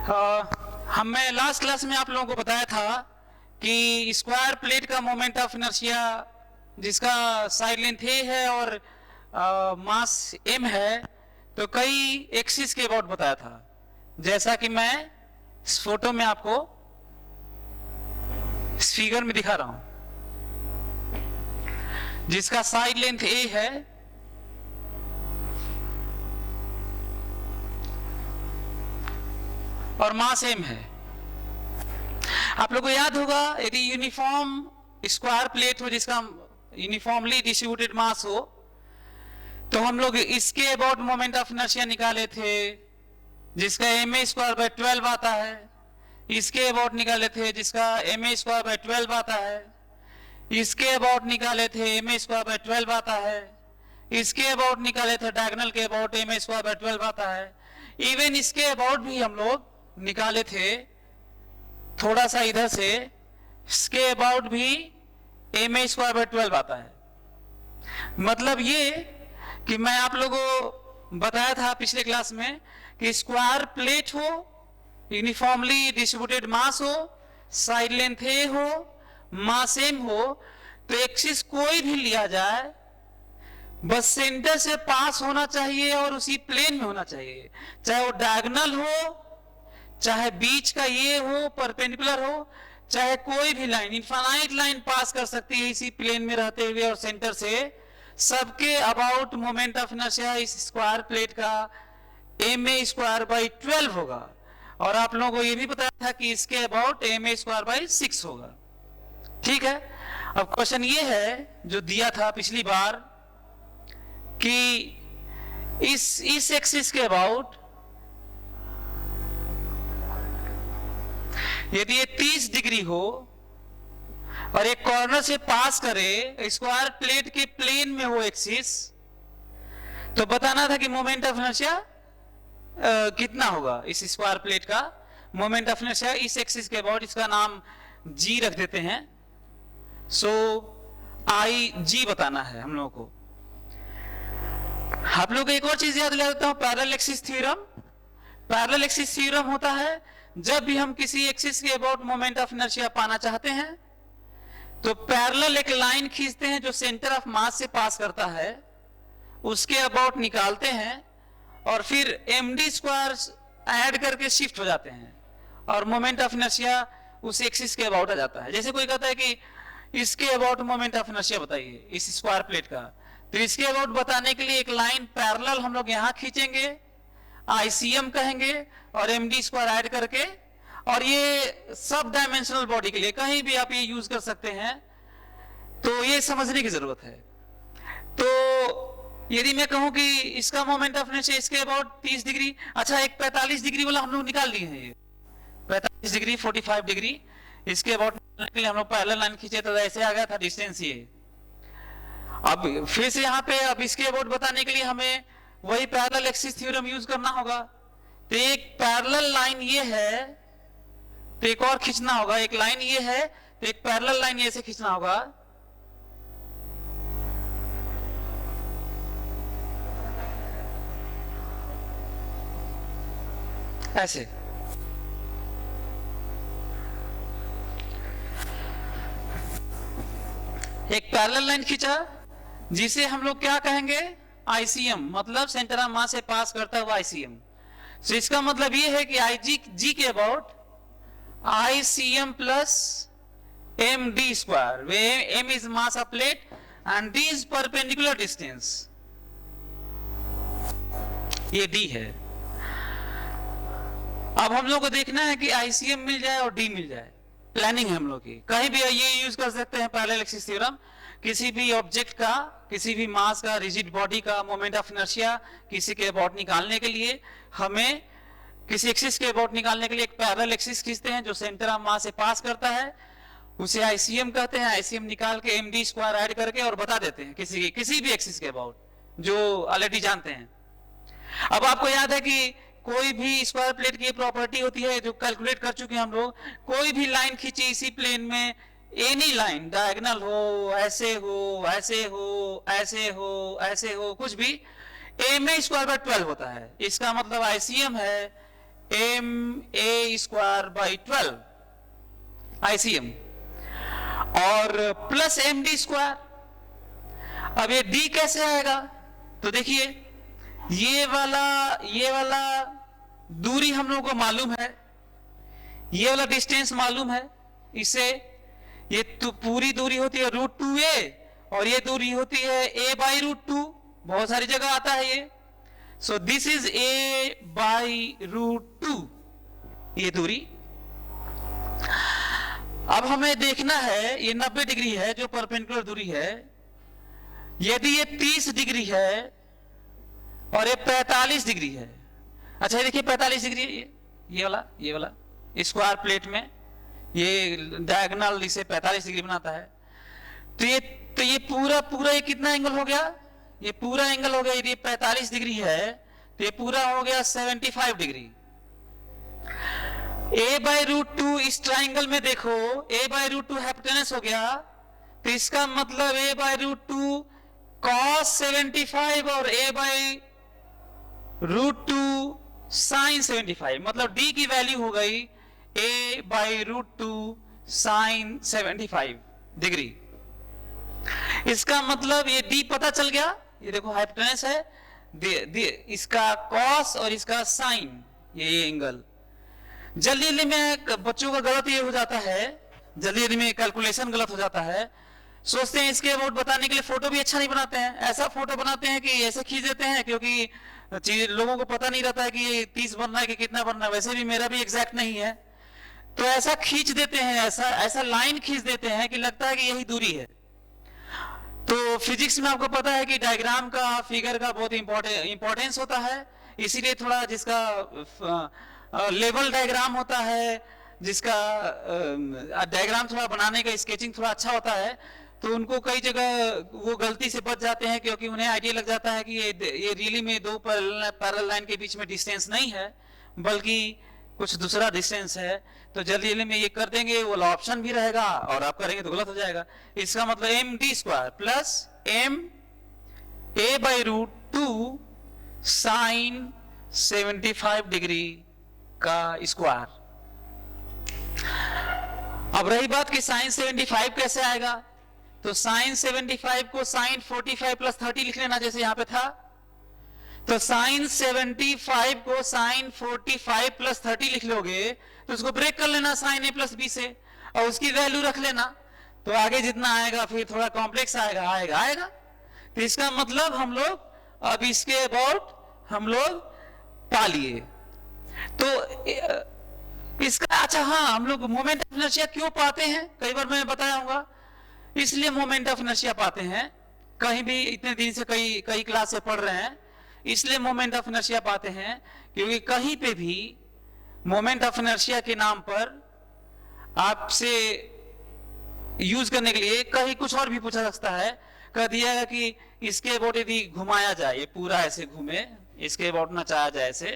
हमने last class में आप लोगों को बताया था कि स्क्वायर प्लेट का मोमेंट ऑफ इनर्शिया जिसका साइड लेंथ ए है और मास m है, तो कई एक्सिस के अबाउट बताया था, जैसा कि मैं इस फोटो में आपको इस फिगर में दिखा रहा हूं, जिसका साइड लेंथ a है और मास m है। आप लोगों को याद होगा, यदि यूनिफॉर्म स्क्वायर प्लेट हो जिसका यूनिफॉर्मली डिस्ट्रीब्यूटेड मास हो, तो हम लोग इसके अबाउट मोमेंट ऑफ इनर्शिया निकाले थे, जिसका ma स्क्वायर बाय 12 आता है। इसके अबाउट निकाले थे जिसका ma स्क्वायर बाय 12 आता है। इसके अबाउट निकाले थे ma स्क्वायर बाय 12 आता है। इसके अबाउट निकाले थे डायगोनल के अबाउट ma स्क्वायर बाय 12 आता है। इवन इसके अबाउट भी हम लोग निकाले थे, थोड़ा सा इधर से, इसके अबाउट भी ma स्क्वायर बाय 12 आता है। मतलब ये कि मैं आप लोगों को बताया था पिछले क्लास में कि स्क्वायर प्लेट हो, यूनिफॉर्मली डिस्ट्रीब्यूटेड मास हो, साइड लेंथ ए हो, मास m हो, तो एक्सिस कोई भी लिया जाए, बस सेंटर से पास होना चाहिए और उसी प्लेन में होना चाहिए, चाहे वो डायगोनल हो, चाहे बीच का ये हो, परपेंडिकुलर हो, चाहे कोई भी लाइन, इनफाइनाइट लाइन पास कर सकती है इसी प्लेन में रहते हुए और सेंटर से। सबके अबाउट मोमेंट ऑफ इनर्शिया इस स्क्वायर प्लेट का ma स्क्वायर बाई 12 होगा। और आप लोगों को ये भी बताया था कि इसके अबाउट ma स्क्वायर बाई 6 होगा। ठीक है, अब क्वेश्चन ये है जो दिया था पिछली बार कि इस एक्सिस के अबाउट यदि ये 30 डिग्री हो और एक कॉर्नर से पास करे, स्क्वायर प्लेट के प्लेन में हो एक्सिस, तो बताना था कि मोमेंट ऑफ इनर्शिया कितना होगा इस स्क्वायर प्लेट का मोमेंट ऑफ इनर्शिया इस एक्सिस के अबाउट। इसका नाम g रख देते हैं। सो IG बताना है हम लोगों को। आप लोग को एक और चीज याद दिला देता हूं, parallel axis theorem. Parallel axis theorem होता है जब भी हम किसी एक्सिस के अबाउट मोमेंट ऑफ इनर्शिया पाना चाहते हैं, तो पैरेलल एक लाइन खींचते हैं जो सेंटर ऑफ मास से पास करता है, उसके अबाउट निकालते हैं और फिर md स्क्वायर ऐड करके शिफ्ट हो जाते हैं और मोमेंट ऑफ इनर्शिया उस एक्सिस के अबाउट आ जाता है। जैसे कोई कहता है कि इसके अबाउट मोमेंट ऑफ इनर्शिया बताइए इस स्क्वायर प्लेट का, तो इसके अबाउट बताने के लिए एक लाइन पैरेलल हम लोग यहां खींचेंगे, ICM कहेंगे और md स्क्वायर ऐड करके, और ये सब डायमेंशनल बॉडी के लिए कहीं भी आप ये यूज कर सकते हैं। तो ये समझने की जरूरत है। तो यदि मैं कहूं कि इसका मोमेंट ऑफ इनर्शिया इसके अबाउट 30 डिग्री, अच्छा एक 45 डिग्री वाला हम लोग निकाल लिए हैं, ये 45 डिग्री 45 डिग्री इसके अबाउट निकालने के लिए हम लोग पैरेलल लाइन खींचे, तो ऐसे आ गया था डिस्टेंस ये। अब फिर से यहाँ पे अब इसके अबाउट बताने के लिए हमें वही पैरेलल एक्सिस थ्योरम यूज करना होगा। तो एक पैरेलल लाइन ये है, तो एक और खींचना होगा, एक लाइन ये है तो एक पैरेलल लाइन ये से खींचना होगा। ऐसे एक पैरेलल लाइन खींचा जिसे हम लोग क्या कहेंगे, ICM, मतलब सेंटर ऑफ मास से पास करता हुआ ICM। तो इसका मतलब ये है कि IG के about ICM plus md square, where m is mass of plate and d is perpendicular distance, ये d है। अब हम लोग को देखना है कि ICM मिल जाए और d मिल जाए। प्लानिंग है हम लोग की, कहीं भी ये यूज कर सकते हैं पैरेलल एक्सिस थ्योरम। किसी भी ऑब्जेक्ट का, किसी भी मास का, रिजिड बॉडी का मोमेंट ऑफ इनर्शिया किसी के अबाउट निकालने के लिए हमें किसी एक्सिस के अबाउट निकालने के लिए एक पैरेलल एक्सिस खींचते हैं जो सेंटर ऑफ मास से पास करता है, उसे ICM कहते हैं। ICM निकाल के md स्क्वायर ऐड करके और बता देते हैं किसी भी एक्सिस के अबाउट, जो ऑलरेडी जानते हैं। अब आपको याद है कि कोई भी स्क्वायर प्लेट की प्रॉपर्टी होती है जो कैलकुलेट कर चुके हैं हम लोग। कोई भी लाइन खींची इसी प्लेन में, एनी लाइन, डायगोनल हो, ऐसे हो, ऐसे हो, ऐसे हो, ऐसे हो, कुछ भी, ma स्क्वायर बाय 12 होता है। इसका मतलब ICM है m a square by 12 ICM और प्लस एम डी स्क्वायर। अब ये डी कैसे आएगा? तो देखिए ये वाला दूरी हम लोगों को मालूम है, ये वाला डिस्टेंस मालूम है। इसे ये तो पूरी दूरी होती है √2a और ये दूरी होती है a बाई √2। बहुत सारी जगह आता है ये। So this is a by √2 ये दूरी। अब हमें देखना है, ये 90 डिग्री है जो परपेंडिकुलर दूरी है। यदि ये 30 डिग्री है और ये 45 डिग्री है, अच्छा ये देखिए 45 डिग्री ये वाला स्क्वायर प्लेट में ये डायगोनल इसे 45 डिग्री बनाता है। तो ये पूरा ये कितना एंगल हो गया? ये पूरा एंगल हो गया, यदि 45 डिग्री है तो ये पूरा हो गया 75 डिग्री। a बाई √2 इस ट्राइंगल में देखो, a बाई √2 हाइपोटेनस हो गया, तो इसका मतलब a बाई √2 cos 75 और a बाई √2 sin 75, मतलब d की वैल्यू हो गई a बाई √2 sin 75 डिग्री। इसका मतलब ये d पता चल गया, ये देखो हाइपोटेनस है, इसका cos और इसका sin, ये एंगल। जल्दी में बच्चों का गलत ये हो जाता है, जल्दी में कैलकुलेशन गलत हो जाता है। सोचते हैं इसके अबाउट बताने के लिए फोटो भी अच्छा नहीं बनाते हैं, ऐसा फोटो बनाते हैं कि ऐसे खींच देते हैं, क्योंकि लोगों को पता नहीं रहता है कि ये 30 बनना है कि कितना बनना है। वैसे भी मेरा भी एग्जैक्ट नहीं है, तो ऐसा खींच देते हैं, ऐसा लाइन खींच देते हैं कि लगता है कि यही दूरी है। तो फिजिक्स में आपको पता है कि डायग्राम का, फिगर का बहुत इंपॉर्टेंस होता है, इसीलिए थोड़ा जिसका लेवल डायग्राम होता है, जिसका डायग्राम थोड़ा बनाने का स्केचिंग थोड़ा अच्छा होता है, तो उनको कई जगह वो गलती से बच जाते हैं, क्योंकि उन्हें आइडिया लग जाता है कि ये रियली में दो पैरेलल लाइन के बीच में डिस्टेंस नहीं है, बल्कि कुछ दूसरा डिस्टेंस है। तो जल्दी में ये कर देंगे, वो ऑप्शन भी रहेगा और आप करेंगे तो गलत हो जाएगा। इसका मतलब m D square plus m a by √2 sine 75 degree का स्क्वायर। अब रही बात कि साइन 75 कैसे आएगा, तो साइन 75 को साइन 45 प्लस 30 लिख लेना, जैसे यहां पे था। तो साइन 75 को साइन 45 प्लस 30 लिख लोगे तो उसको ब्रेक कर लेना साइन a प्लस बी से, और उसकी वैल्यू रख लेना, तो आगे जितना आएगा फिर थोड़ा कॉम्प्लेक्स आएगा। तो इसका मतलब हम लोग अब इसके अबाउट हम लोग पा लिए। तो इसका अच्छा, हाँ, हम लोग मोमेंट ऑफ इनर्शिया क्यों पाते हैं, कई बार मैं बताया होगा। इसलिए मोमेंट ऑफ इनर्शिया पाते हैं, कहीं भी इतने दिन से कई क्लास से पढ़ रहे हैं, इसलिए मोमेंट ऑफ इनर्शिया पाते हैं, क्योंकि कहीं पे भी मोमेंट ऑफ इनर्शिया के नाम पर आपसे यूज करने के लिए कहीं कुछ और भी पूछा सकता है। कह दिया कि इसके अबाउट यदि घुमाया जाए, ये पूरा ऐसे घूमे, इसके अबाउट नचाया जाए ऐसे,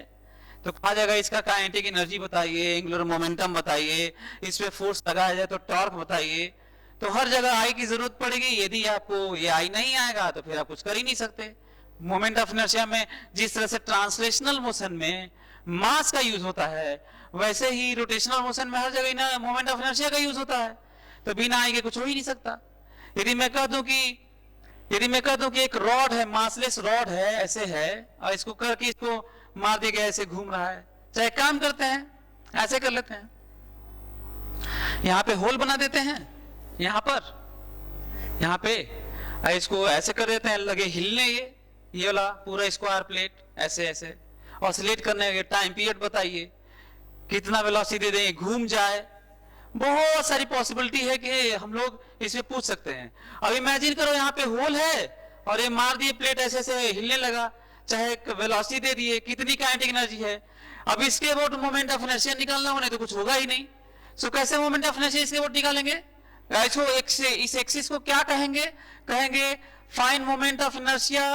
तो कहा जाएगा इसका काइनेटिक एनर्जी बताइए, एंगुलर मोमेंटम बताइए, इस पे फोर्स लगाया जाए तो टॉर्क बताइए। तो हर जगह आई की जरूरत पड़ेगी। यदि आपको ये आई नहीं आएगा तो फिर आप कुछ कर ही नहीं सकते। मोमेंट ऑफ इनर्शिया में जिस तरह से ट्रांसलेशनल मोशन में मास का यूज होता है, वैसे ही रोटेशनल मोशन में हर जगह मोमेंट ऑफ इनर्शिया का यूज होता है। तो बिना आई के कुछ हो ही नहीं सकता। यदि मैं कह दूं कि एक रॉड है, मासलेस रॉड है, ऐसे है, और इसको करके इसको मार दिया गया, ऐसे घूम रहा है, चाहे काम करते हैं, ऐसे कर लेते हैं, यहां पे होल बना देते हैं, यहां पे इसको ऐसे कर देते हैं, लगे हिलने, ये वाला पूरा स्क्वायर प्लेट ऐसे ऑसिलेट करने के टाइम पीरियड बताइए, कितना वेलोसिटी दें, घूम जाए। बहुत सारी पॉसिबिलिटी है कि हम लोग इसमें पूछ सकते हैं। अब इमेजिन करो यहाँ पे होल है और ये मार दिए, प्लेट ऐसे हिलने लगा, चाहे वेलोसिटी दे दिए, कितनी काइनेटिक एनर्जी है। अब इसके अबाउट मोमेंट ऑफ इनर्शिया निकालना होने तो कुछ होगा ही नहीं। सो कैसे मोमेंट ऑफ इनर्शिया इसके अबाउट निकालेंगे? इस एक्सिस को क्या कहेंगे? Find moment of inertia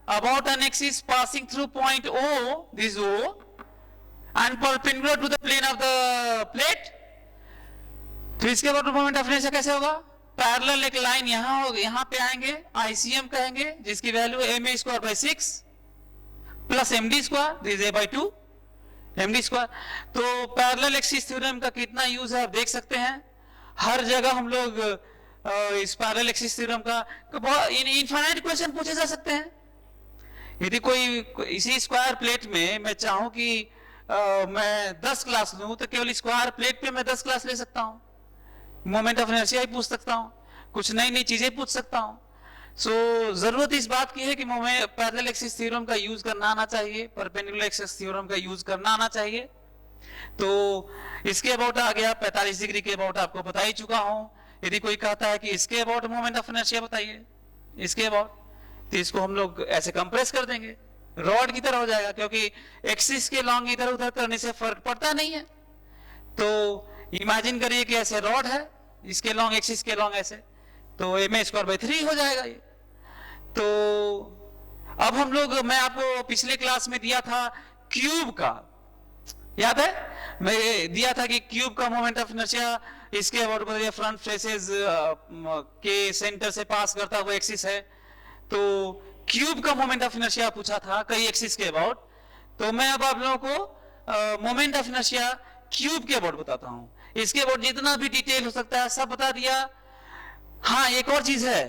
about an axis passing through point O, this O, and perpendicular to the plane of the plate. तो इसके बाद मोमेंट ऑफ इनर्शिया कैसे होगा? पैरेलल एक लाइन यहाँ पे आएंगे, ICM कहेंगे, जिसकी value ma² by 6 plus md², this a by 2, md square. तो पैरेलल एक्सिस थ्योरम का कितना यूज है आप देख सकते हैं, हर जगह हम लोग इस पैरेलल एक्सिस थ्योरम का इनफाइनाइट क्वेश्चन पूछे जा सकते हैं। यदि कोई इसी स्क्वायर प्लेट में मैं चाहूं कि मैं 10 क्लास लूं तो केवल स्क्वायर प्लेट पे मैं 10 क्लास ले सकता हूं। मोमेंट ऑफ इनर्शिया ही पूछ सकता हूं, कुछ नई नई चीजें पूछ सकता हूं। जरूरत इस बात की है कि पैरेलल एक्सिस थ्योरम का यूज करना आना चाहिए, परपेंडिकुलर एक्सिस थ्योरम का यूज करना आना चाहिए। तो इसके अबाउट आ गया, 45 डिग्री के अबाउट आपको बता ही चुका हूं। यदि कोई कहता है कि इसके अबाउट मोमेंट ऑफ इनर्शिया बताइए, इसके अबाउट, तो इसको हम लोग ऐसे कंप्रेस कर देंगे, रॉड की तरह हो जाएगा, क्योंकि एक्सिस के लॉन्ग इधर उधर करने से फर्क पड़ता नहीं है। तो इमेजिन करिए कि ऐसे रॉड है, इसके लॉन्ग एक्सिस के लॉन्ग ऐसे, तो m²/3 हो जाएगा ये। तो अब हम लोग, मैं आपको पिछले क्लास में दिया था क्यूब का, याद है मैं दिया था कि क्यूब का मोमेंट ऑफ इनर्शिया इसके अबाउट बताइए, फ्रंट फेसेस के सेंटर से पास करता हुआ एक्सिस है। तो क्यूब का मोमेंट ऑफ इनर्शिया पूछा था कई एक्सिस के अबाउट। तो मैं अब आप लोगों को मोमेंट ऑफ इनर्शिया क्यूब के अबाउट बताता हूं। इसके अबाउट जितना भी डिटेल हो सकता है सब बता दिया। हाँ, एक और चीज है,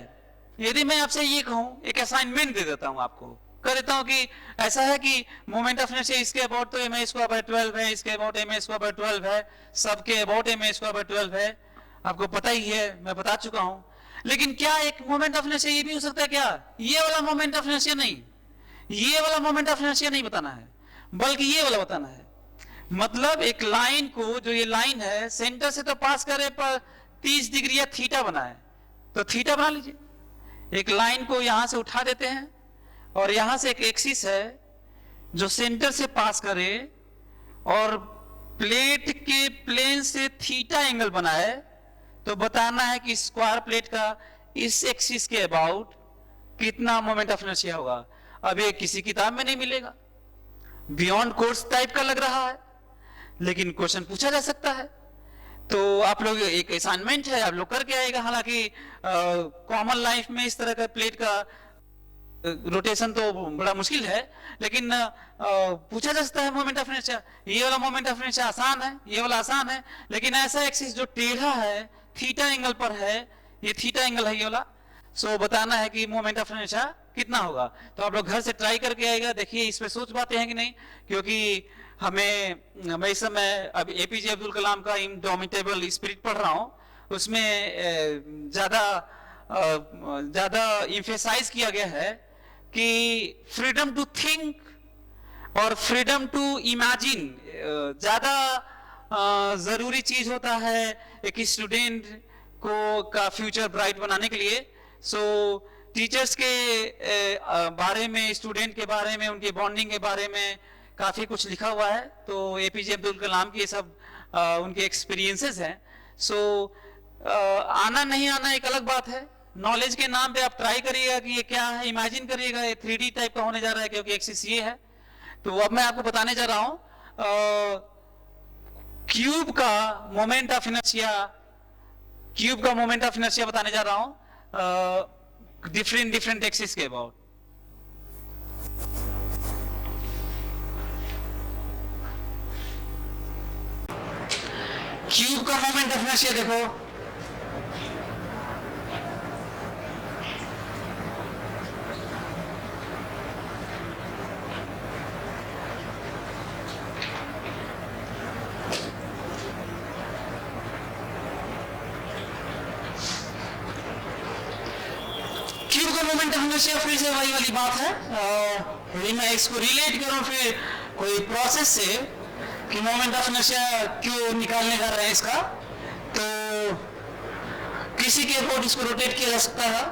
यदि मैं आपसे ये कहूं, एक असाइनमेंट दे देता हूं आपको, कर देता हूं कि ऐसा है कि मोमेंट ऑफ इनर्शिया इसके अबाउट तो ma²/12 है, इसके अबाउट ma²/12 है, सबके अबाउट ma²/12 है, आपको पता ही है, मैं बता चुका हूं। लेकिन क्या एक मोमेंट ऑफ इनर्शिया ये भी हो सकता है क्या, ये वाला मोमेंट ऑफ इनर्शिया नहीं, ये वाला मोमेंट ऑफ इनर्शिया नहीं बताना है, बल्कि ये वाला बताना है। मतलब एक लाइन को, जो ये लाइन है सेंटर से तो पास करे पर 30 डिग्री या थीटा बना है, तो थीटा बना लीजिए। एक लाइन को यहां से उठा देते हैं और यहां से एक एक्सिस है जो सेंटर से पास करे और प्लेट के प्लेन से थीटा एंगल बना है, तो बताना है कि स्क्वायर प्लेट का इस एक्सिस के अबाउट कितना मोमेंट ऑफ इनर्शिया होगा। अब ये किसी किताब में नहीं मिलेगा, बियॉन्ड कोर्स टाइप का लग रहा है, लेकिन क्वेश्चन पूछा जा सकता है। तो आप लोग, एक असाइनमेंट है, आप लोग करके आएगा। हालांकि कॉमन लाइफ में इस तरह का प्लेट का रोटेशन तो बड़ा मुश्किल है, लेकिन पूछा जा सकता है मोमेंट ऑफ इनर्शिया। ये वाला मोमेंट ऑफ इनर्शिया आसान है, ये वाला आसान है, लेकिन ऐसा एक्सिस जो टेढ़ा है, थीटा एंगल पर है, ये थीटा एंगल है ये वाला, सो बताना है कि मोमेंट ऑफ इनर्शिया कितना होगा। तो आप लोग घर से ट्राई करके आएगा, देखिए इसमें सोच पाते हैं कि नहीं, क्योंकि मैं इस समय अब एपीजे अब्दुल कलाम का इंडोमिटेबल स्पिरिट पढ़ रहा हूँ, उसमें ज्यादा इम्फेसाइज किया गया है कि फ्रीडम टू थिंक और फ्रीडम टू इमेजिन ज्यादा जरूरी चीज होता है एक स्टूडेंट को का फ्यूचर ब्राइट बनाने के लिए। सो टीचर्स के बारे में, स्टूडेंट के बारे में, उनके बॉन्डिंग के बारे में काफी कुछ लिखा हुआ है। तो एपीजे अब्दुल कलाम की ये सब उनके एक्सपीरियंसेस हैं। सो आना नहीं आना एक अलग बात है, नॉलेज के नाम पे आप ट्राई करिएगा कि ये क्या है, इमेजिन करिएगा ये 3D टाइप का होने जा रहा है, क्योंकि एक्सिस ये है। तो अब मैं आपको बताने जा रहा हूं क्यूब का मोमेंट ऑफ इनर्शिया, क्यूब का मोमेंट ऑफ इनर्शिया बताने जा रहा हूं डिफरेंट एक्सिस के अबाउट। क्यूब का मोमेंट ऑफ इनर्शिया देखो, क्यूब का मोमेंट ऑफ इनर्शिया फिर से वही वाली बात है। यदि मैं इसको रिलेट करूं फिर कोई प्रोसेस से कि मोमेंट ऑफ इनर्शिया क्यों निकालने जा रहे हैं इसका, तो किसी के अबाउट इसको रोटेट किया जा सकता है।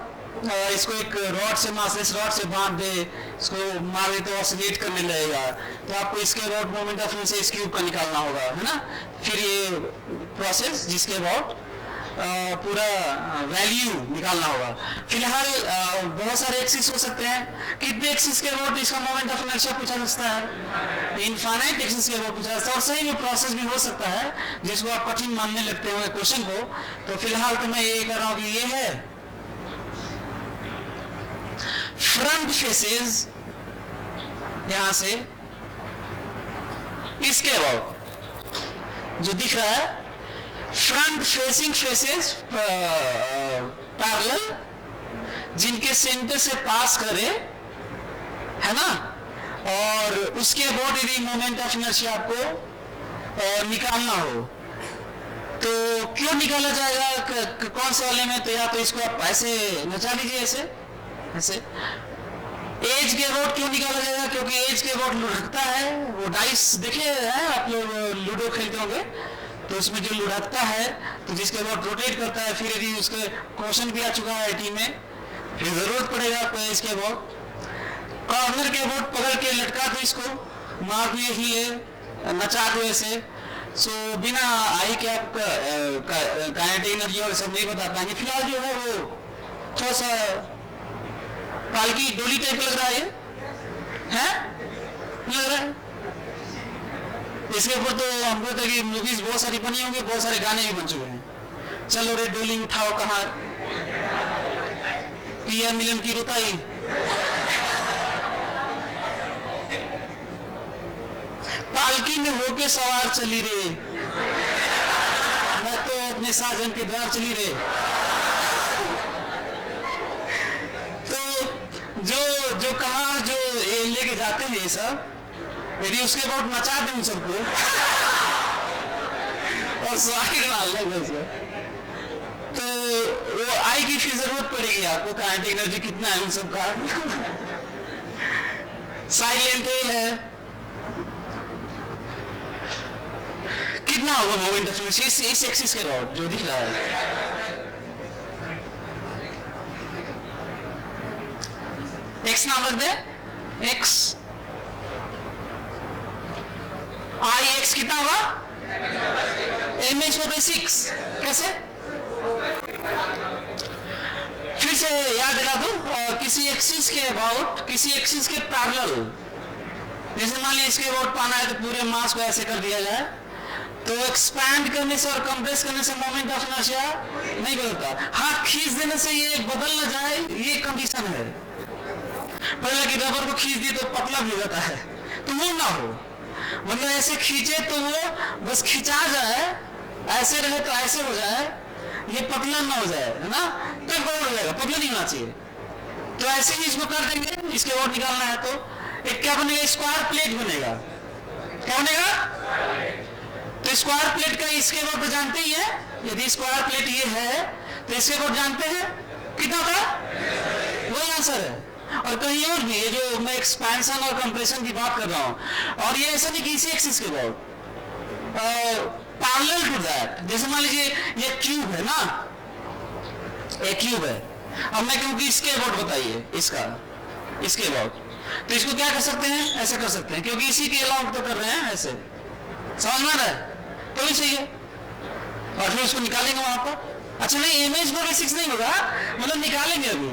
इसको एक रॉड से, मासलेस रॉड से बांध दे, इसको मार दे तो ऑसिलेट करने लगेगा, तो आपको इसके अबाउट मोमेंट ऑफ इनर्शिया इस क्यूब का निकालना होगा, है ना। फिर ये प्रोसेस जिसके अबाउट पूरा वैल्यू निकालना होगा। फिलहाल बहुत सारे एक्सिस हो सकते हैं, कितने एक्सिस के अबाउट इसका मोमेंट ऑफ इनर्शिया पूछा जा सकता है, इनफाइनाइट एक्सिस के अबाउट पूछा जा सकता है, और सही में प्रोसेस भी हो सकता है जिसको आप कठिन मानने लगते होंगे क्वेश्चन को। तो फिलहाल तो मैं ये कर रहा हूं कि ये है फ्रंट फेसेस, यहां से इसके अबाउट जो दिख रहा है, फ्रंट फेसिंग फेसेस पैरेलल, जिनके सेंटर से पास करे, है ना, और उसके अबाउट यदि मोमेंट ऑफ इनर्शिया आपको निकालना हो तो क्यों निकाला जाएगा, कौन से वाले में? तो या तो इसको आप ऐसे नचा लीजिए, ऐसे ऐसे। एज के अबाउट क्यों निकाला जाएगा? क्योंकि एज के अबाउट लुढ़कता है, वो डाइस देखे हैं आप लोग, लूडो खेलते होंगे, तो उसमें जो लुढ़कता है तो जिसके अबाउट रोटेट करता है, फिर यदि उसके क्वेश्चन भी आ चुका है आईटी में, फिर जरूरत पड़ेगा आपको एज के अबाउट। कॉर्नर के अबाउट पकड़ के लटका दो इसको, मार दो, यही है, नचा दो ऐसे। सो बिना आई के आप काइनेटिक एनर्जी और सब नहीं बता पाएंगे। फिलहाल जो है वो थोड़ा सा पालकी डोली टाइप लग रहा है? लग रहा है। इसके ऊपर तो हमको तो कि मूवीज बहुत सारी बनी होंगी, बहुत सारे गाने भी बन चुके हैं। चलो रे डोली उठाओ कहाँ, पिया मिलन की रुताई, पालकी में होके सवार चली रे, मैं तो अपने साजन के द्वार चली रे। तो जो कहा जो ये लेके जाते हैं ये सब, यदि उसके बाद नचा दें उन सबको और स्वागत डाल दें, तो वो आई की फिर जरूरत पड़ेगी आपको, काइनेटिक एनर्जी कितना है उन सब का। साइलेंट है, कितना होगा मोमेंट ऑफ इनर्शिया इस एक्सिस के अबाउट जो दिख रहा है? एक्स नाम रख दे, एक्स, आई एक्स कितना होगा? mh/6। कैसे? फिर से याद दिला दो, किसी एक्सिस के अबाउट, किसी एक्सिस के पैरेलल, जैसे मान लीजिए इसके अबाउट पाना है तो पूरे मास को ऐसे कर दिया जाए, तो एक्सपैंड करने से और कंप्रेस करने से मोमेंट ऑफ इनर्शिया नहीं बदलता। हाथ खींच देने से ये बदल ना जाए, ये कंडीशन है। पहले कि रबर को खींच दिए तो पतला भी होता है, तो वो ना हो, मतलब ऐसे खींचे तो वो बस खिंचा जाए, ऐसे रहे तो ऐसे हो जाए, ये पतला ना हो जाए, है ना, तब बड़ा हो जाएगा, पतला नहीं होना चाहिए। तो ऐसे ही इसको कर देंगे, इसके और निकालना है तो एक क्या बनेगा? स्क्वायर प्लेट बनेगा। क्या बनेगा? तो स्क्वायर प्लेट का इसके ऊपर जानते ही है, यदि स्क्वायर प्लेट ये है तो इसके ऊपर जानते हैं कितना था, वही आंसर है। और कहीं और भी, ये जो मैं एक्सपेंशन और कंप्रेशन की बात कर रहा हूं, और ये ऐसा नहीं कि इसी एक्सिस के अबाउट, पैरेलल टू दैट, जैसे मान लीजिए ये क्यूब है ना, एक क्यूब है, अब मैं कहूँ कि इसके अबाउट बताइए, इसके अबाउट, तो इसको क्या कर सकते हैं? ऐसे कर सकते हैं, क्योंकि इसी के अलाउट तो कर रहे हैं, ऐसे समझ में आ रहा है, तो भी सही है। और फिर उसको निकालेंगे वहां पर। अच्छा नहीं, mh/6 नहीं होगा, मतलब निकालेंगे, अभी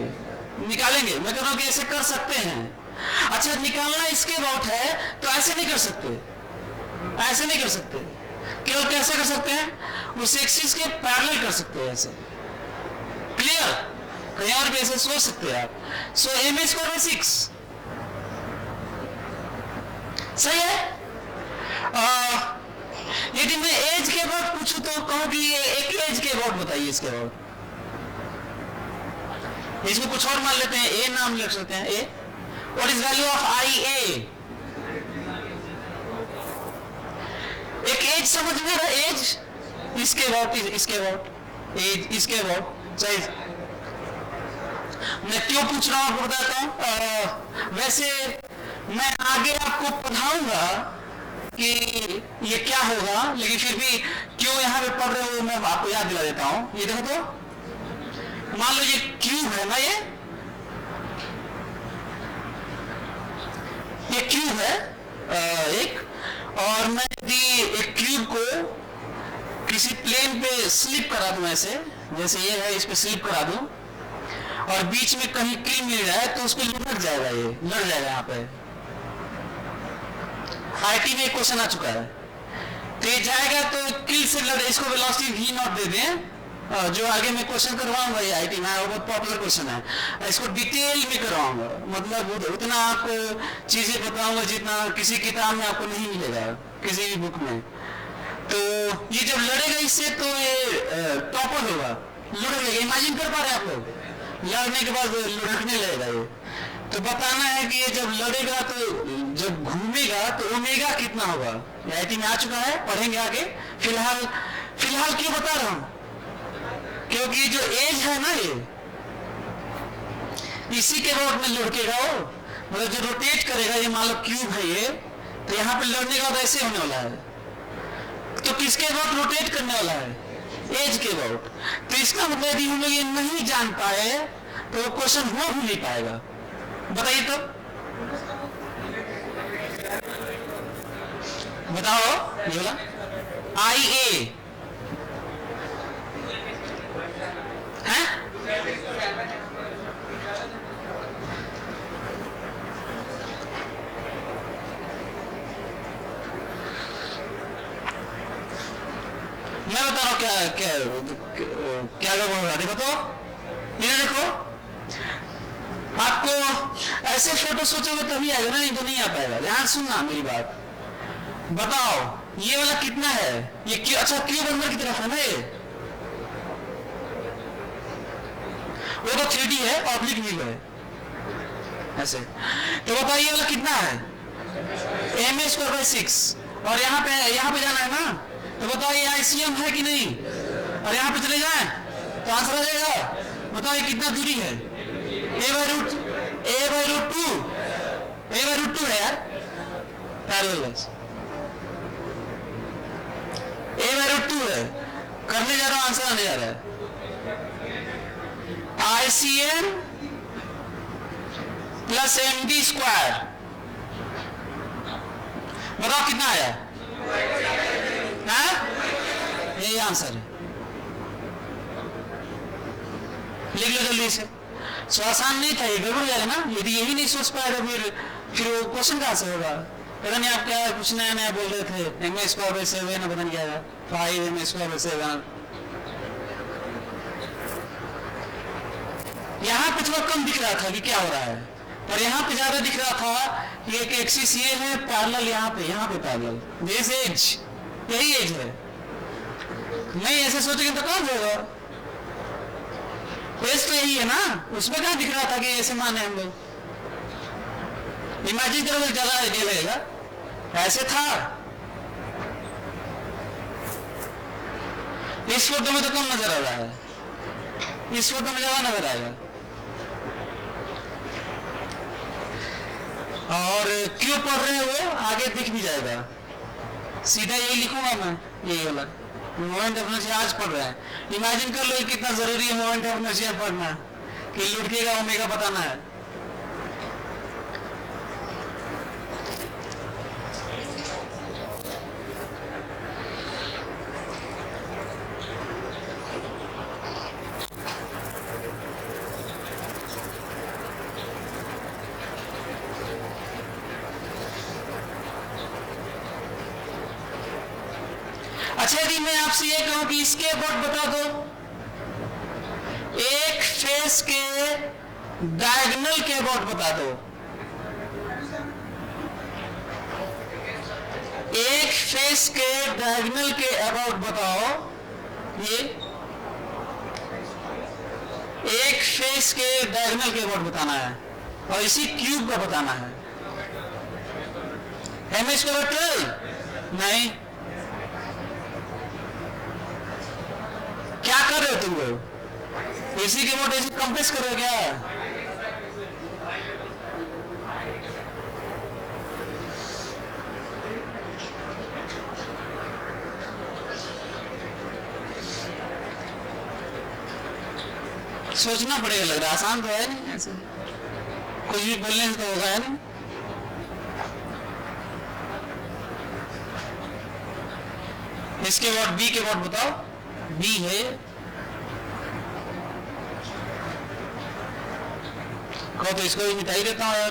निकालेंगे, मैं कह रहा हूं कि ऐसे कर सकते हैं। अच्छा निकालना इसके अबाउट है तो ऐसे नहीं कर सकते, ऐसे नहीं कर सकते, केवल कैसे कर सकते हैं? उस एक्सिस के पैरेलल कर सकते हैं, ऐसे। क्लियर? कहीं और भी ऐसे सोच सकते हैं आप। सो mh/6 सही है। यदि मैं एज के अबाउट पूछूं तो कहूं कि ये एक एज के अबाउट बताइए, इसके अबाउट, इसमें कुछ और मान लेते हैं, ए नाम लिख सकते हैं, ए। व्हाट इज वैल्यू ऑफ आई ए? एक एज समझ में रहा, एज इसके अबाउट, इसके अबाउट, एज इसके अबाउट, सही। मैं क्यों पूछ रहा हूं आपको बताता हूं। वैसे मैं आगे आपको पढ़ाऊंगा कि ये क्या होगा, लेकिन फिर भी क्यों यहाँ पे पढ़ रहे हो मैं आपको याद दिला देता हूं। ये देखो तो, मान लो ये क्यूब है ना, ये क्यूब है एक, और मैं यदि एक क्यूब को किसी प्लेन पे स्लिप करा दूं, ऐसे जैसे ये है, इस पे स्लिप करा दूं, और बीच में कहीं किल मिल जाए तो उसको लग जाएगा, ये लड़ जाएगा यहाँ पे। आईटी में एक क्वेश्चन आ चुका है, तो ये जाएगा तो किल से लड़, इसको वेलोसिटी v0 दे दें, जो आगे मैं क्वेश्चन करवाऊंगा ये आईटी में, वो बहुत पॉपुलर क्वेश्चन है, इसको डिटेल में करवाऊंगा, मतलब उतना आपको चीजें बताऊंगा जितना किसी किताब में आपको नहीं मिलेगा, किसी भी बुक में। तो ये जब लड़ेगा इससे तो ये टॉपर होगा, लुढ़केगा। इमेजिन कर पा रहे हैं आप लोग, लड़ने के बाद लुढ़कने लगेगा ये। तो बताना है कि ये जब लड़ेगा तो जब घूमेगा तो ओमेगा कितना होगा, आईटी में आ चुका है, पढ़ेंगे आगे। फिलहाल क्यों बता रहा हूं, क्योंकि जो एज है ना ये इसी के रोड में लुढ़केगा वो, मतलब जो रोटेट करेगा, ये मान लो क्यूब है ये, तो यहाँ पे लड़ने के बाद ऐसे होने वाला है, तो किसके अबाउट रोटेट करने वाला है, एज के अबाउट। तो इसका मतलब यदि हम लोग ये नहीं जान पाए तो वो क्वेश्चन हो भी नहीं पाएगा। बताइए तो, बताओ ये बोला आई ए है, मैं बता रहा हूं क्या क्या क्या बोल रहा, देखो तो ये देखो, आपको ऐसे फोटो सोचोगे तभी आएगा ना, नहीं तो नहीं आ पाएगा। ध्यान सुनना मेरी बात। बताओ ये वाला कितना है, ये क्यों, अच्छा क्यों अंदर की तरफ है ना ये, वो तो 3D है, ऑब्लिक व्यू है ऐसे। तो बताओ ये वाला कितना है, ma²/6, और यहाँ पे जाना है ना, तो बताओ ये ICM है कि नहीं, और यहाँ पे चले जाए तो आंसर आ जाएगा। बताओ ये कितना दूरी है, a/√2 है यार, पैरेलल a/√2 है, करने जा रहा हूं, आंसर आने जा रहा है। ICM प्लस MD², बताओ कितना आया, यही आंसर है, लिख लो जल्दी से। सो आसान नहीं था ये, गड़बड़ जाएगा ना यदि यही नहीं सोच पाएगा, फिर वो क्वेश्चन कहां से होगा। पता नहीं आप क्या कुछ नया नया बोल रहे थे, ma²/7 पता नहीं क्या है, 5 ma²/7। यहाँ पे थोड़ा कम दिख रहा था कि क्या हो रहा है, और यहाँ पे ज्यादा दिख रहा था कि एक एक्सिस ये है पैरेलल, यहाँ पे पैरेलल, दिस एज, यही एज है। नहीं ऐसे सोचेंगे तो कौन होगा, एज तो यही है ना, उसमें कहाँ दिख रहा था कि ऐसे माने हम लोग। इमेजिन करो ज्यादा आइडिया लगेगा, ऐसे था। इस फोटो में तो कम नजर आ रहा है, इस फोटो में ज्यादा नजर आएगा। और क्यों पढ़ रहे हैं वो आगे दिख भी जाएगा, सीधा यही लिखूंगा मैं, यही वाला मोमेंट ऑफ इनर्शिया आज पढ़ रहे हैं। इमेजिन कर लो कितना जरूरी है मोमेंट ऑफ इनर्शिया पढ़ना, कि लुढ़केगा ओमेगा बताना है। अच्छा यदि मैं आपसे ये कहूं कि इसके अबाउट बता दो, एक फेस के डायगोनल के अबाउट बता दो, एक फेस के डायगोनल के अबाउट बताओ, ये एक फेस के डायगोनल के अबाउट बताना है, और इसी क्यूब का बताना है। ma²/12 नहीं, क्या कर रहे हो तुम लोग, इसी के मोड ऐसे कंप्रेस कर रहे हो क्या। सोचना पड़ेगा, लग रहा है आसान तो है नहीं, ऐसे कुछ भी बोलने से तो होगा है नहीं। इसके बाद बी के बाद बताओ, बी है कहो तो इसको भी मिटाई देता हूं यार।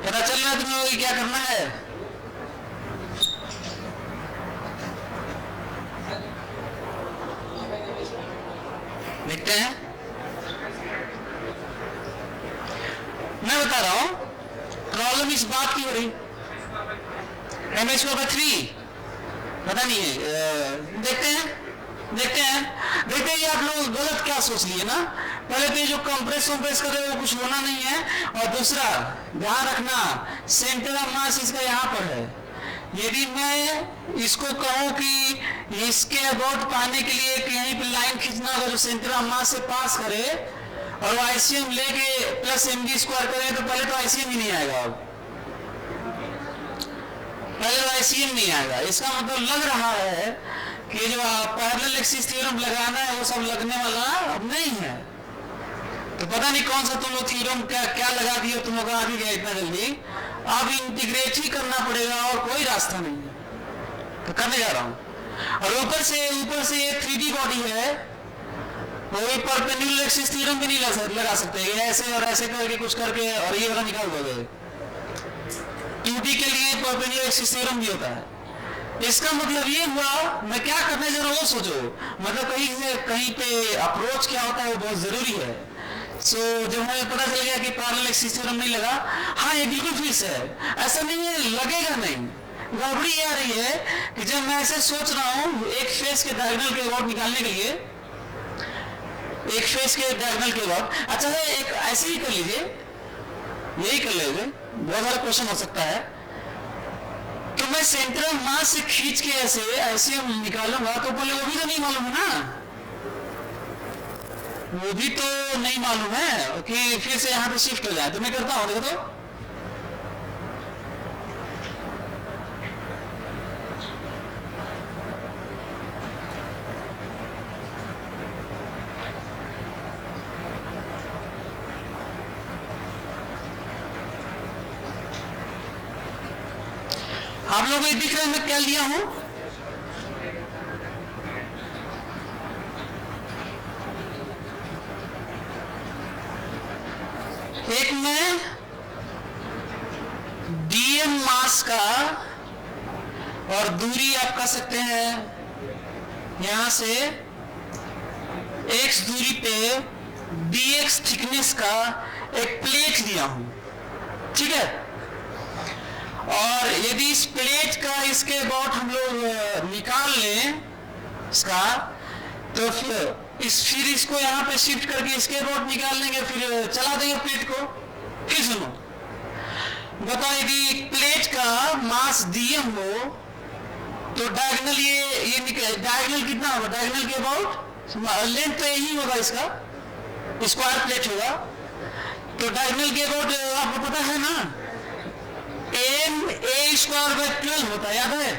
पता चल रहा है तुम लोगों को क्या करना है? देखते हैं, मैं बता रहा हूं प्रॉब्लम इस बात की हो रही mh/3 पता नहीं है। देखते हैं ये आप लोग गलत क्या सोच लिए ना। पहले तो ये जो कंप्रेस कर रहे हो वो कुछ होना नहीं है, और दूसरा ध्यान रखना सेंटर ऑफ मास इसका यहाँ पर है। यदि मैं इसको कहूं कि इसके अबाउट पाने के लिए कहीं पे लाइन खींचना होगा जो सेंटर ऑफ मास से पास करे और वो आईसीएम लेके प्लस mv² करें तो पहले तो आईसीएम ही नहीं आएगा। पहले तो आईसीएम नहीं आएगा। इसका मतलब लग रहा है कि जो पैरेलल एक्सिस थ्योरम लगाना है वो सब लगने वाला अब नहीं है। तो पता नहीं कौन सा तुम लोग थ्योरम क्या लगा दिए, तुम लोग आ भी गए इतना जल्दी। अब इंटीग्रेट ही करना पड़ेगा और कोई रास्ता नहीं है, तो करने जा रहा हूं। और ऊपर से 3D बॉडी है, वही परपेंडिकुलर एक्सिस थ्योरम भी नहीं लगा सकते। ऐसे और ऐसे करके कुछ करके और ये वाला निकाल दोगे। 2D के लिए परपेंडिकुलर एक्सिस थ्योरम भी होता है। इसका मतलब ये हुआ, मैं क्या करने जा रहा हूं वो सोचो। मतलब कहीं पे अप्रोच क्या होता है वो बहुत जरूरी है। सो जब हमें पता चल गया कि पैरेलल एक्सिस थ्योरम नहीं लगा, हाँ ये बिल्कुल फिक्स है, ऐसा नहीं है लगेगा नहीं। गड़बड़ी ये आ रही है कि जब मैं ऐसे सोच रहा हूं एक फेस के डायगोनल के अबाउट निकालने के लिए, एक फेस के डायगोनल के अबाउट, अच्छा है एक ऐसे ही कर लीजिए, यही कर लीजिए, बहुत सारा क्वेश्चन हो सकता है। तो मैं सेंटर ऑफ मास से खींच के ऐसे निकालूंगा तो पहले वो भी तो नहीं मालूम है ना, वो भी तो नहीं मालूम है कि फिर से यहां पे शिफ्ट हो जाए। तो मैं करता हूं, देखो तो आप लोगों को दिख रहा है मैं क्या लिया हूं? एक में डीएम मास का और दूरी आप कह सकते हैं यहां से x दूरी पे dx थिकनेस का एक प्लेट लिया हूं, ठीक है। और यदि इस प्लेट का इसके अबाउट हम लोग निकाल लें इसका, तो फिर इसको यहाँ पे शिफ्ट करके इसके अबाउट निकाल लेंगे, फिर चला देंगे प्लेट को। फिर सुनो, बताओ यदि प्लेट का मास dm हो तो डायगोनल ये डायगोनल कितना होगा? डायगोनल के अबाउट लेंथ तो यही होगा, इसका स्क्वायर प्लेट होगा। तो डायगोनल के अबाउट आपको पता है ना, ma² होता है, याद है?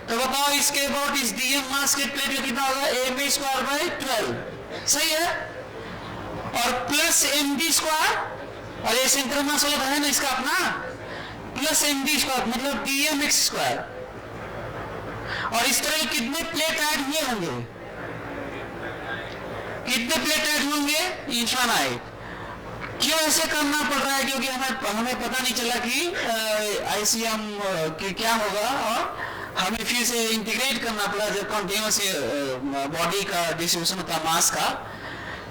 तो बताओ इसके अबाउट इस डीएम मास के प्लेट का कितना होगा? ma²/12, सही है। और प्लस md², और ये सेंटर मास वाला है ना इसका अपना, प्लस md² मतलब dmx²। और इस तरह कितने प्लेट ऐड हुए होंगे? कितने प्लेट ऐड होंगे? इनफाइनाइट। क्यों ऐसे करना पड़ रहा है? क्योंकि हमें पता नहीं चला कि आईसीएम क्या होगा, और हमें फिर से इंटीग्रेट करना पड़ा जब कॉन्टिन्यूअस बॉडी का डिस्ट्रीब्यूशन होता मास का।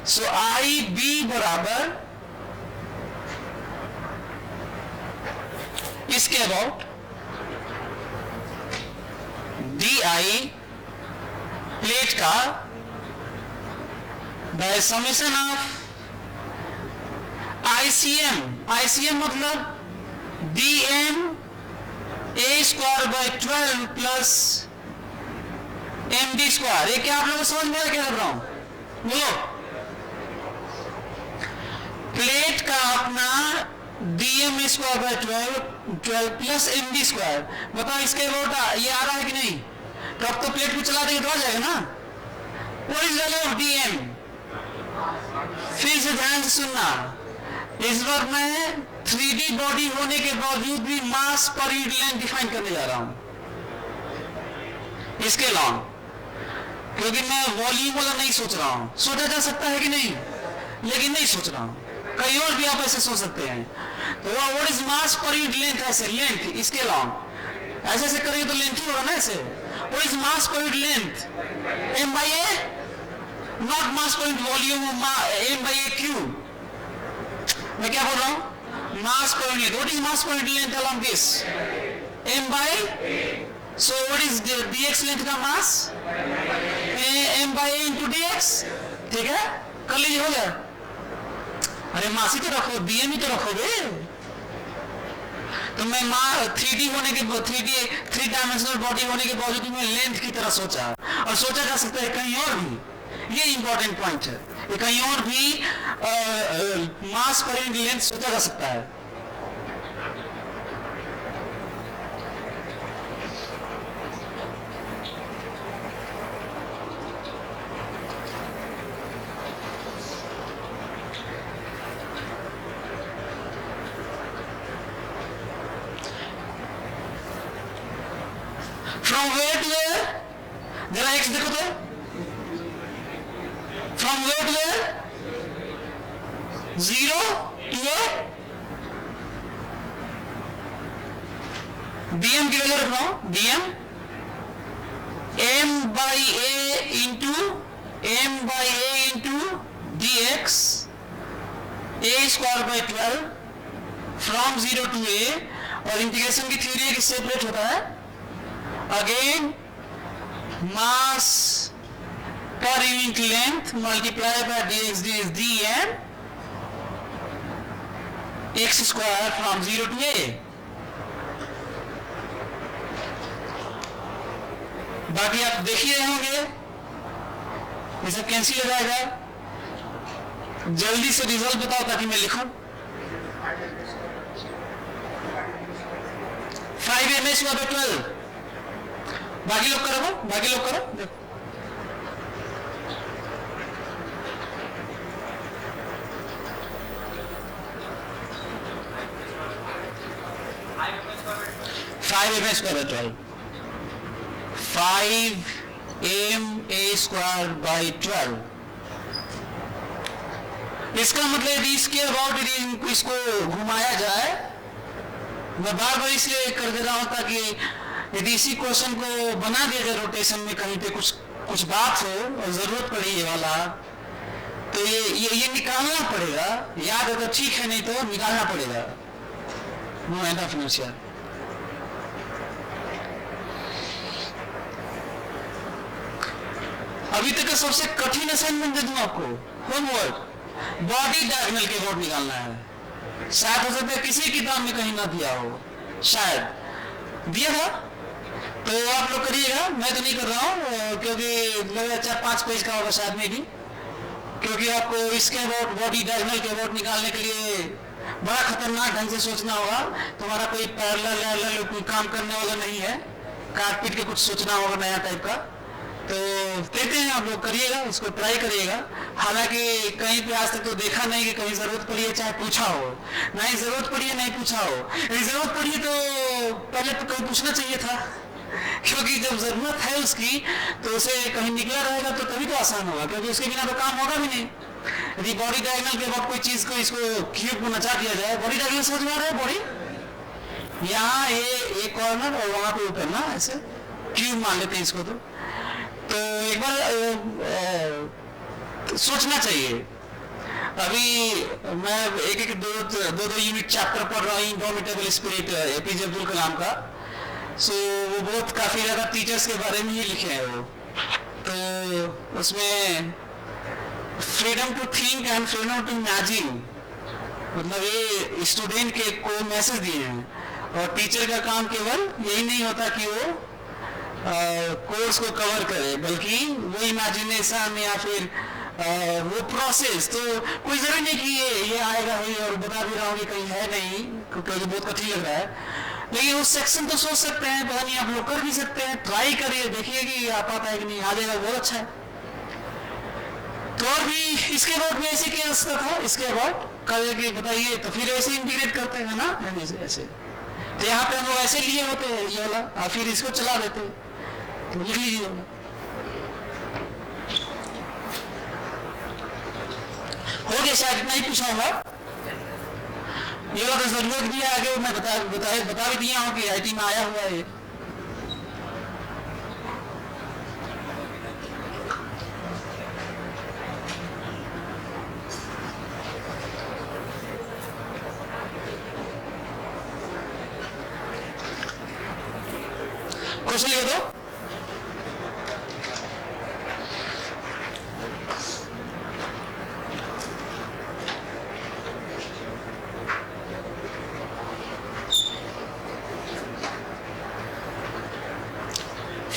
सो आई बी बराबर इसके अबाउट डी आई प्लेट का बाय समेशन ऑफ आईसीएम मतलब dm a²/12 प्लस md²। ये क्या आप लोगों को समझ में आ रहा क्या कर रहा हूं? बोलो। प्लेट का अपना dm a²/12 प्लस md²। बताओ इसके अबाउट ये आ रहा है कि नहीं? तो अब तो प्लेट को चला देंगे तो आ जाएगा ना। What is the value of dm? फिर से ध्यान से सुनना, इस बार मैं 3D बॉडी होने के बावजूद भी मास पर यूनिट लेंथ डिफाइन करने जा रहा हूं इसके लॉन्ग, क्योंकि मैं वॉल्यूम वाला नहीं सोच रहा हूं। सोचा जा सकता है कि नहीं, लेकिन नहीं सोच रहा हूं। कहीं और भी आप ऐसे सोच सकते हैं। तो what is mass per unit length, ऐसे लेंथ इसके लॉन्ग ऐसे ऐसे करेंगे तो लेंथ ही होगा ना ऐसे। What is mass per unit length, m by a, not mass per unit volume, m by a cube. मैं क्या बोल रहा हूं, मास per unit. What is mass per unit length along this, m by, so what is dx length का मास, m by a into dx, ठीक है, कर लीजिए, हो गया। अरे मास ही तो रखो, dm ही तो रखोगे। तो मैं 3D होने के 3 डायमेंशनल बॉडी होने के बावजूद मैं लेंथ की तरह सोचा, और सोचा जा सकता है कहीं और भी। ये इंपॉर्टेंट पॉइंट है, ये कहीं और भी मास पर यूनिट लेंथ सोचा जा सकता है। From where to where, जरा x देखो तो, from where to where, 0 to a, dm की वैल्यू रख रहा हूं, dm m by a into dx a square by 12 from 0 to a, और इंटीग्रेशन की थ्योरी है कि सेपरेट होता है। Again, mass per unit length multiplied by dx is dm x square from 0 to a। बाकी आप देख ही रहे होंगे, ये सब कैंसिल हो जाएगा। जल्दी से रिजल्ट बताओ ताकि मैं लिखूं। 5 ms हुआ 12। बाकी लोग करो, बाकी लोग करो, देखो 5 m square by 12, 5 m a square by 12। इसका मतलब इसके अबाउट इसको घुमाया जाए। मैं बार बार इसलिए कर दे रहा हूं ताकि यदि इसी क्वेश्चन को बना दिया जाए रोटेशन में, कहीं पे कुछ बात हो और जरूरत पड़ी ये वाला, तो ये निकालना पड़ेगा। याद अगर ठीक है, नहीं तो निकालना पड़ेगा। No end of inertia. अभी तक का सबसे कठिन असाइनमेंट दे दूं आपको, होमवर्क, बॉडी डायगोनल के अबाउट निकालना है। शायद हो सकता है किसी किताब में कहीं ना दिया हो, शायद दिया था, तो आप लोग करिएगा। मैं तो नहीं कर रहा हूँ क्योंकि लग 4-5 पेज का होगा शायद में भी, क्योंकि आपको इसके अबाउट, बॉडी डायगोनल के अबाउट निकालने के लिए बड़ा खतरनाक ढंग से सोचना होगा। तुम्हारा कोई पैरेलल कोई काम करने वाला नहीं है, काट पीट के कुछ सोचना होगा नया टाइप का। तो कहते हैं आप लोग करिएगा, इसको ट्राई करिएगा। हालांकि कहीं पे आज तक तो देखा नहीं कि कहीं जरूरत पड़ी है चाहे पूछा हो, नहीं जरूरत पड़ी है नहीं पूछा हो। यदि जरूरत पड़ी है तो पहले तो कहीं पूछना चाहिए था, क्योंकि जब जरूरत है उसकी तो उसे कहीं निकला रहेगा तो तभी तो आसान होगा, क्योंकि उसके बिना तो काम होगा भी नहीं। यदि बॉडी डायगोनल के बाद कोई चीज को इसको क्यूब को नचा दिया जाए, बॉडी डायगोनल समझ में आ रहा है, बॉडी यहाँ ये कॉर्नर और वहां पे ऊपर ना ऐसे क्यूब मान लेते हैं इसको। तो एक बार सोचना चाहिए। अभी मैं एक दो यूनिट चैप्टर पढ़ रहा हूँ, indomitable spirit APJ Abdul Kalam का। सो वो बहुत काफी ज्यादा टीचर्स के बारे में ही लिखे हैं वो। तो उसमें freedom to think and freedom to imagine, मतलब ये स्टूडेंट के को मैसेज दिए हैं, और टीचर का काम केवल यही नहीं होता कि वो कोर्स को कवर करे, बल्कि वो इमेजिनेशन या फिर वो प्रोसेस। तो कोई जरूरी नहीं कि ये आएगा ही, और बता भी रहा हूँ कि कहीं है नहीं क्योंकि बहुत कठिन लग रहा है, लेकिन उस सेक्शन तो सोच सकते हैं, पता नहीं आप लोग कर भी सकते हैं। ट्राई करिए, देखिए कि आ पाता है कि नहीं, आ जाएगा बहुत अच्छा है। तो और भी इसके अबाउट में ऐसे क्या रास्ता था, इसके अबाउट कल बताइए, तो फिर ऐसे इंटीग्रेट करते हैं ना ऐसे। तो यहाँ पे हम लोग ऐसे लिए होते हैं ये वाला, और फिर इसको चला देते हैं। तो लिख लीजिए, हो गया शायद इतना ही पूछा होगा। ये वाला तो जरूरत भी है, आगे मैं बता भी दिया हूँ कि आईटी में आया हुआ है ये। क्वेश्चन लिखो तो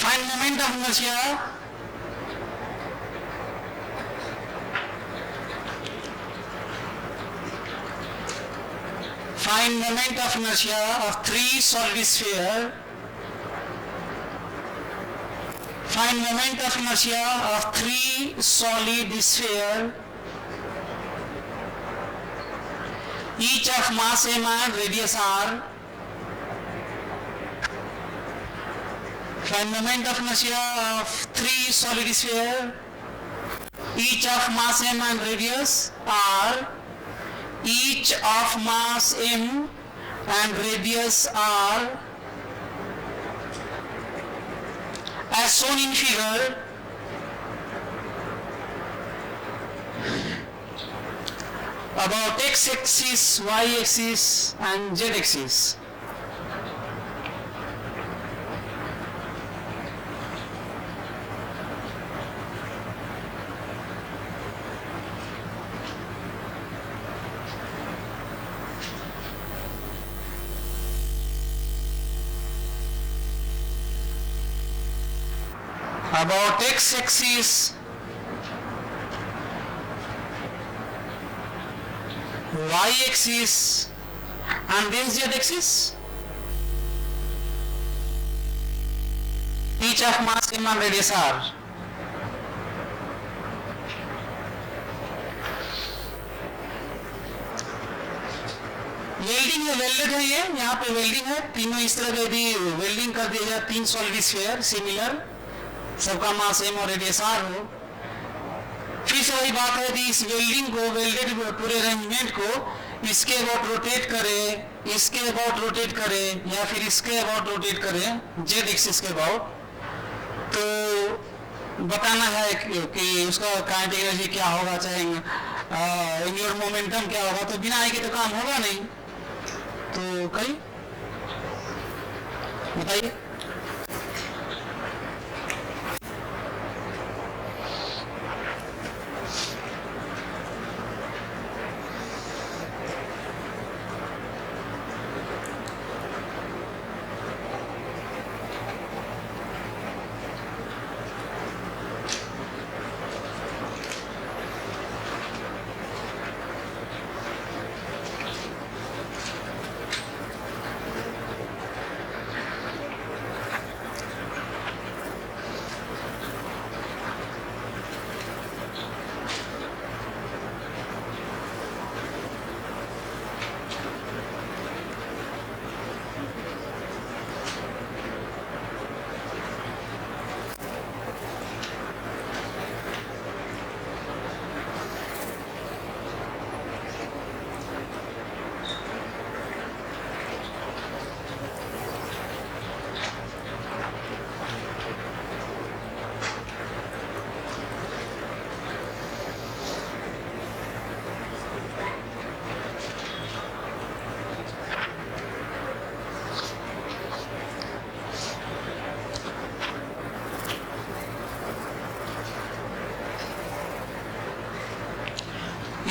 find moment of inertia, find moment of inertia of three solid sphere, find moment of inertia of three solid sphere, each of mass m and radius r. Find moment of inertia of three solid sphere, each of mass m and radius r, each of mass m and radius r, as shown in figure. About x-axis, y-axis and z-axis. About x-axis, y-axis and then z-axis, each of mass m and radius r. Welding है, welded है ये, यहाँ पे welding है, तीनों इस तरह का यदि वेल्डिंग कर दिया जाए, तीन सॉलिड स्फीयर सिमिलर, सबका मास m और रेडियस r हो, फिर से वही बात है कि इस वेल्डिंग को, वेल्डेड पूरे अरेंजमेंट को इसके अबाउट रोटेट करें, इसके अबाउट रोटेट करें या फिर इसके अबाउट रोटेट करें, जेड एक्सिस के अबाउट, तो बताना है कि उसका काइनेटिक एनर्जी क्या होगा, चाहे एंगुलर मोमेंटम क्या होगा, तो बिना आई के तो काम होगा नहीं। तो करिए, बताइए।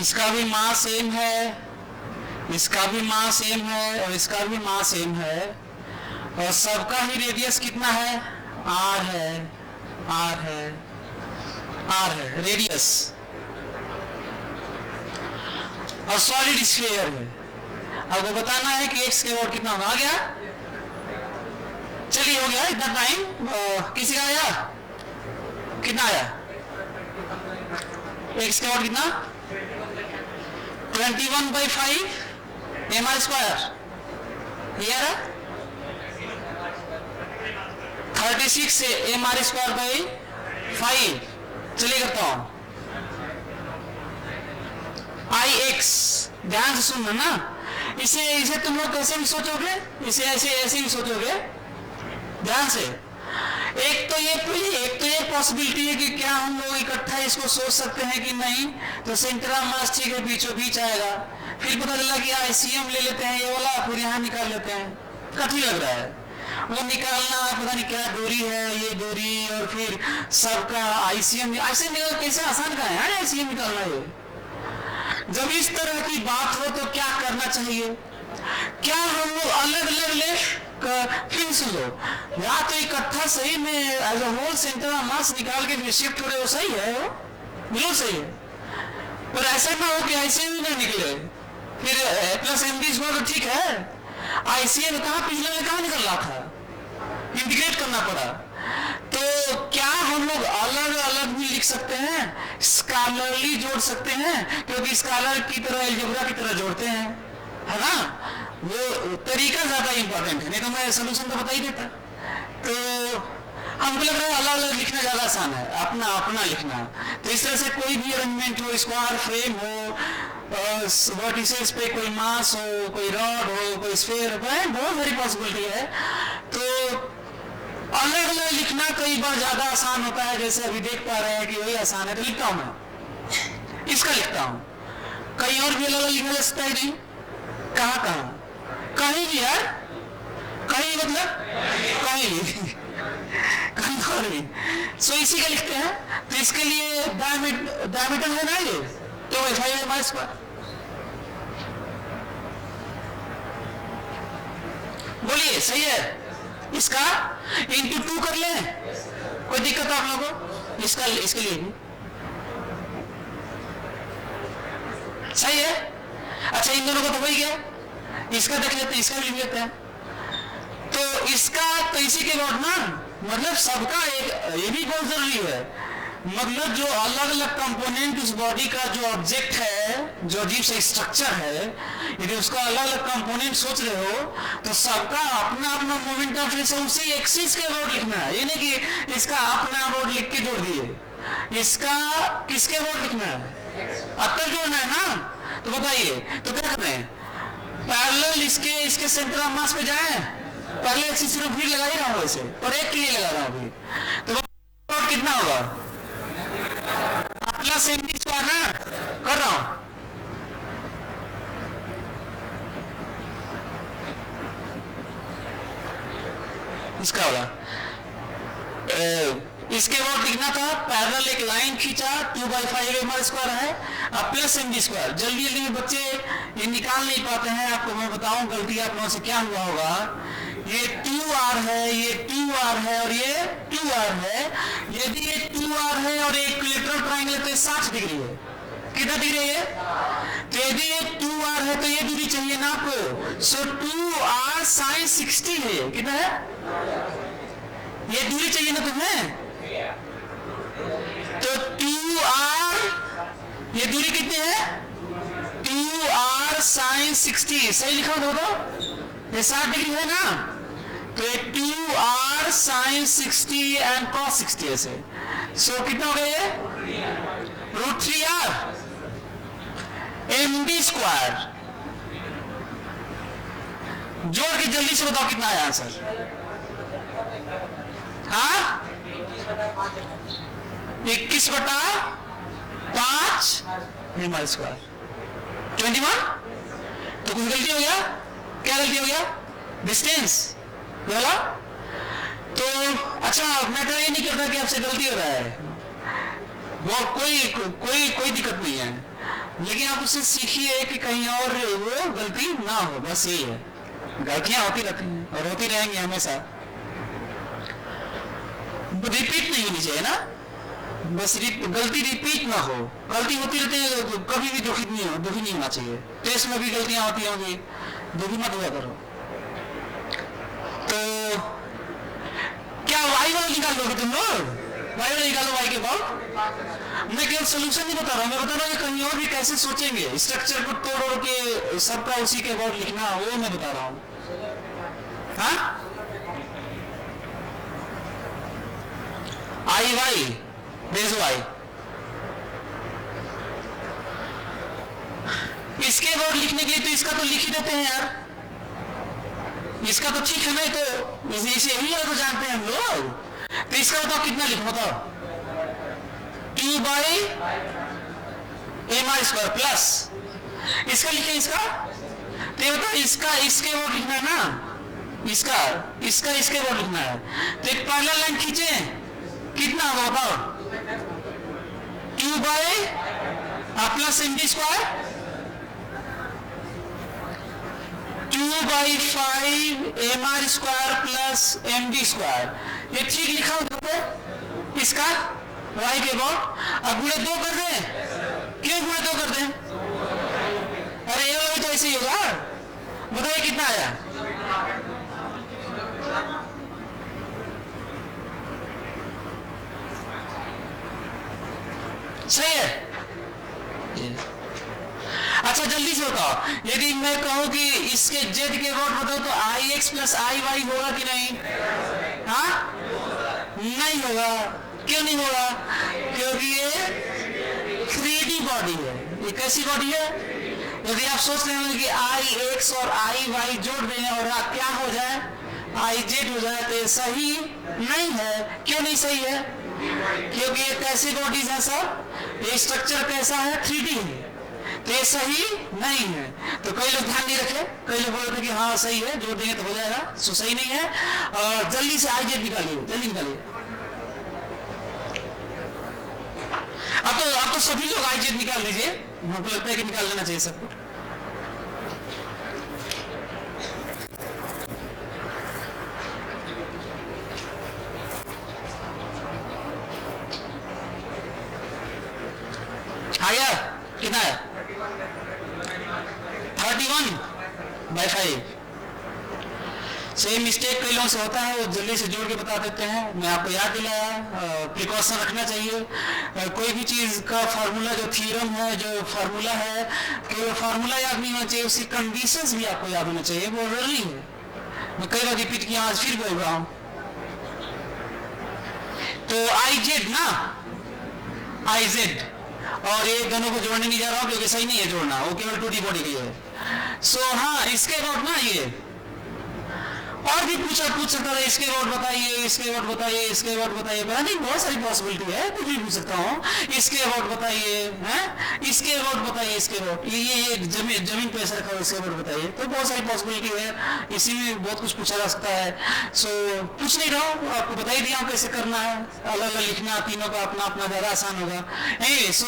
इसका भी मास सेम है, इसका भी मास सेम है और इसका भी मास सेम है, और सबका ही रेडियस कितना है, r है, r है, r है रेडियस, और सॉलिड स्फीयर है। अब वो बताना है कि x के अबाउट कितना आ गया, चलिए हो गया इतना टाइम। किसी का आया, कितना आया, x के अबाउट कितना, 21/5 mr स्क्वायर, ये आ रहा 36 mr स्क्वायर बाई 5। चलिए करता हूं, ix ध्यान से सुनना ना, इसे इसे तुम लोग कैसे भी सोचोगे, इसे ऐसे ऐसे भी सोचोगे ध्यान से। एक तो ये पॉसिबिलिटी है कि क्या हम लोग इकट्ठा इसको सोच सकते हैं कि नहीं, तो सेंट्रल मास ठीक है बीचों बीच आएगा, फिर पता चला कि आईसीएम ले लेते हैं ये वाला, फिर यहाँ निकाल लेते हैं, कठिन लग रहा है वो निकालना, पता नहीं क्या दूरी है ये दूरी, और फिर सबका आईसीएम निकाल कैसे आसान का है आईसीएम निकालना। ये जब इस तरह की बात हो तो क्या करना चाहिए, क्या हम लोग अलग अलग ले फिर सुनो, या तो इकट्ठा सही में as a whole centre mass निकाल के फिर शिफ्ट हो रहे हो, सही है वो बिल्कुल सही है, पर ऐसा ना हो कि आईसीएम ही ना निकले, फिर प्लस एमडी स्क्वायर तो ठीक है, आईसीएम कहाँ पिछले में कहाँ निकल रहा था, इंटीग्रेट करना पड़ा। तो क्या हम लोग अलग अलग भी लिख सकते हैं, स्कॉलरली जोड़ सकते हैं, क्योंकि स्कॉलर की तरह अलजेब्रा की तरह जोड़ते हैं, है ना, वो तरीका ज्यादा इंपॉर्टेंट है, नहीं तो मैं सोल्यूशन तो बता ही देता। तो हमको लग रहा है अलग अलग लिखना ज्यादा आसान है, अपना अपना लिखना। तो इस तरह से कोई भी अरेंजमेंट हो, स्क्वायर फ्रेम हो, वर्टिसेस पे कोई मास हो, कोई रॉड हो, कोई स्फीयर हो, बहुत सारी पॉसिबिलिटी है। तो अलग अलग लिखना कई बार ज्यादा आसान होता है, जैसे अभी देख पा रहे हैं कि वही आसान है, तो लिखता हूं मैं, इसका लिखता हूं, कहीं और भी अलग अलग लिखा जा सकता है नहीं, कहाँ कहीं भी यार, कहीं मतलब कहीं भी कहीं और भी, सो इसी का लिखते हैं। तो इसके लिए डायमीटर है ना ये, तो 5 स्क्वायर, बोलिए सही है, इसका इंटू 2 कर ले, कोई दिक्कत आप लोगों को, इसका इसके लिए भी सही है। अच्छा इन दोनों को तो हो ही गया, इसका देख लेते हैं, इसका भी लिख लेते हैं। तो इसका तो इसी के बाद ना, मतलब सबका एक ये भी बहुत जरूरी है, मतलब जो अलग अलग कंपोनेंट उस बॉडी का जो ऑब्जेक्ट है, जो अजीब से स्ट्रक्चर है, यदि उसका अलग अलग कंपोनेंट सोच रहे हो तो सबका अपना अपना मोमेंट ऑफ इनर्शिया उसी एक्सिस के अबाउट लिखना है, ये नहीं कि इसका अपना अबाउट लिख के जोड़ दिए, इसका किसके अबाउट लिखना है, अत्तर जोड़ना है ना। तो बताइए तो क्या कर रहे हैं, पैरेलल इसके सेंटर ऑफ मास पे जाए, पहले एक्सिस सिर्फ भी लगा ही रहा हूं वैसे, और एक के लिए लगा रहा हूं अभी, तो कितना होगा प्लस एमडी स्क्वायर ना कर रहा हूं, इसका होगा इसके बाद लिखना था, पैरेलल एक लाइन खींचा 2/5 एमआर स्क्वायर है, अब प्लस एमडी स्क्वायर। जल्दी जल्दी में बच्चे ये निकाल नहीं पाते हैं, आपको मैं बताऊं गलती आप लोगों से क्या हुआ होगा, ये 2r है, ये 2r है और ये 2r है, यदि ये 2r है और एक इक्विलेटरल ट्रायंगल है तो 60 डिग्री है, कितना डिग्री है, तो यदि ये 2r है तो ये दूरी चाहिए ना आपको, सो 2r sin 60 है, कितना है, ये दूरी चाहिए ना तुम्हें, तो 2r ये दूरी कितनी है, 2r sin 60, सही लिखा होगा, ये 60 डिग्री है ना, तो ये 2r sin 60 एंड cos 60 ऐसे, सो कितना हो गया ये √3r md स्क्वायर, जोड़ के जल्दी से बताओ कितना आया आंसर, हाँ 21/5 एमआर स्क्वायर 21। तो कुछ गलती हो गया, क्या गलती हो गया, डिस्टेंस बोला, तो अच्छा मैटर ये नहीं करता कि आपसे गलती हो रहा है, वो कोई दिक्कत नहीं है, लेकिन आप उससे सीखिए कि कहीं और वो गलती ना हो, बस यही है, गलतियां होती रहती हैं और होती रहेंगी हमेशा, रिपीट नहीं होनी चाहिए ना, बस गलती रिपीट ना हो, गलती होती रहती है तो कभी भी दुखी नहीं होना चाहिए, टेस्ट में भी गलतियां होती होंगी, दुखी मत हुआ करो। तो क्या वाई वाला निकाल लोगे तुम लोग, वाई वाला निकालो, वाई के बाद मैं केवल सोल्यूशन नहीं बता रहा हूं, मैं बता रहा हूं कि कहीं और भी कैसे सोचेंगे, स्ट्रक्चर को तोड़ के सबका उसी के बाद लिखना, वो मैं बता रहा हूं। हाँ आई वाई देश वाई, इसके अबाउट लिखने के लिए तो इसका तो लिख ही देते हैं यार, इसका तो ठीक है, नहीं तो इसे यही तो जानते हैं हम लोग। तो इसका बताओ कितना लिखो, बताओ 2/mr² प्लस इसका लिखे, इसका तो ये बताओ, इसका इसके अबाउट लिखना है ना, इसका इसका इसके अबाउट लिखना है। तो एक पैरेलल लाइन खींचे, कितना होगा बताओ 2/+md² 2/5mr² प्लस md²। ये ठीक लिखा होता है इसका y के अबाउट। अब गुणे 2 कर दें, क्यों गुणे 2 कर दें? अरे ये तो ऐसे ही होगा, बताइए कितना आया? सही है। अच्छा जल्दी से बताओ, यदि मैं कहूं कि इसके z के अबाउट बताओ तो ix प्लस iy होगा कि नहीं? हाँ नहीं होगा। क्यों नहीं होगा? क्योंकि ये 3D बॉडी है। ये कैसी बॉडी है? यदि आप सोच रहे हो कि ix और iy जोड़ दें और क्या हो जाए, iz हो जाए, तो ये सही नहीं है। क्यों नहीं सही है? क्योंकि ये कैसी बॉडीज है सर, ये स्ट्रक्चर कैसा है, 3D है, तो ये सही नहीं है। तो कई लोग ध्यान नहीं रखे, कई लोग बोलते कि हाँ सही है, जोड़ देंगे तो हो जाएगा, सो सही नहीं है। और जल्दी से iz निकालिए, जल्दी निकालिए। अब तो सभी लोग iz निकाल लीजिए, हमको लगता है कि निकाल लेना चाहिए सबको। आ गया? कितना है? 31/5। सेम मिस्टेक कई लोगों से होता है, वो जल्दी से जोड़ के बता देते हैं। मैं आपको याद दिलाया, प्रिकॉशन रखना चाहिए। कोई भी चीज का फार्मूला, जो थ्योरम है, जो फार्मूला है, केवल फार्मूला याद नहीं होना चाहिए, उसकी कंडीशंस भी आपको याद होना चाहिए, वो जरूरी है। मैं कई बार रिपीट किया, आज फिर बोल रहा हूं। तो iz ना, iz, और ये दोनों को जोड़ने नहीं जा रहा हूं क्योंकि सही नहीं है जोड़ना, वो केवल 2D बॉडी की है। सो हाँ, इसके अबाउट ना ये और भी पूछ सकता था, इसके अबाउट बताइए, इसके अबाउट बताइए, इसके अबाउट बताइए, पता नहीं बहुत सारी पॉसिबिलिटी है, कुछ भी पूछ सकता हूँ। इसके अबाउट बताइए, हैं, इसके अबाउट बताइए, इसके अबाउट ये जमीन पे ऐसा रखा हो, इसके अबाउट बताइए। तो बहुत सारी पॉसिबिलिटी है, इसी में बहुत कुछ पूछा जा सकता है। सो पूछ नहीं रहा हूँ, आपको बता ही दिया कैसे करना है, अलग अलग लिखना, तीनों का अपना अपना ज्यादा आसान होगा। सो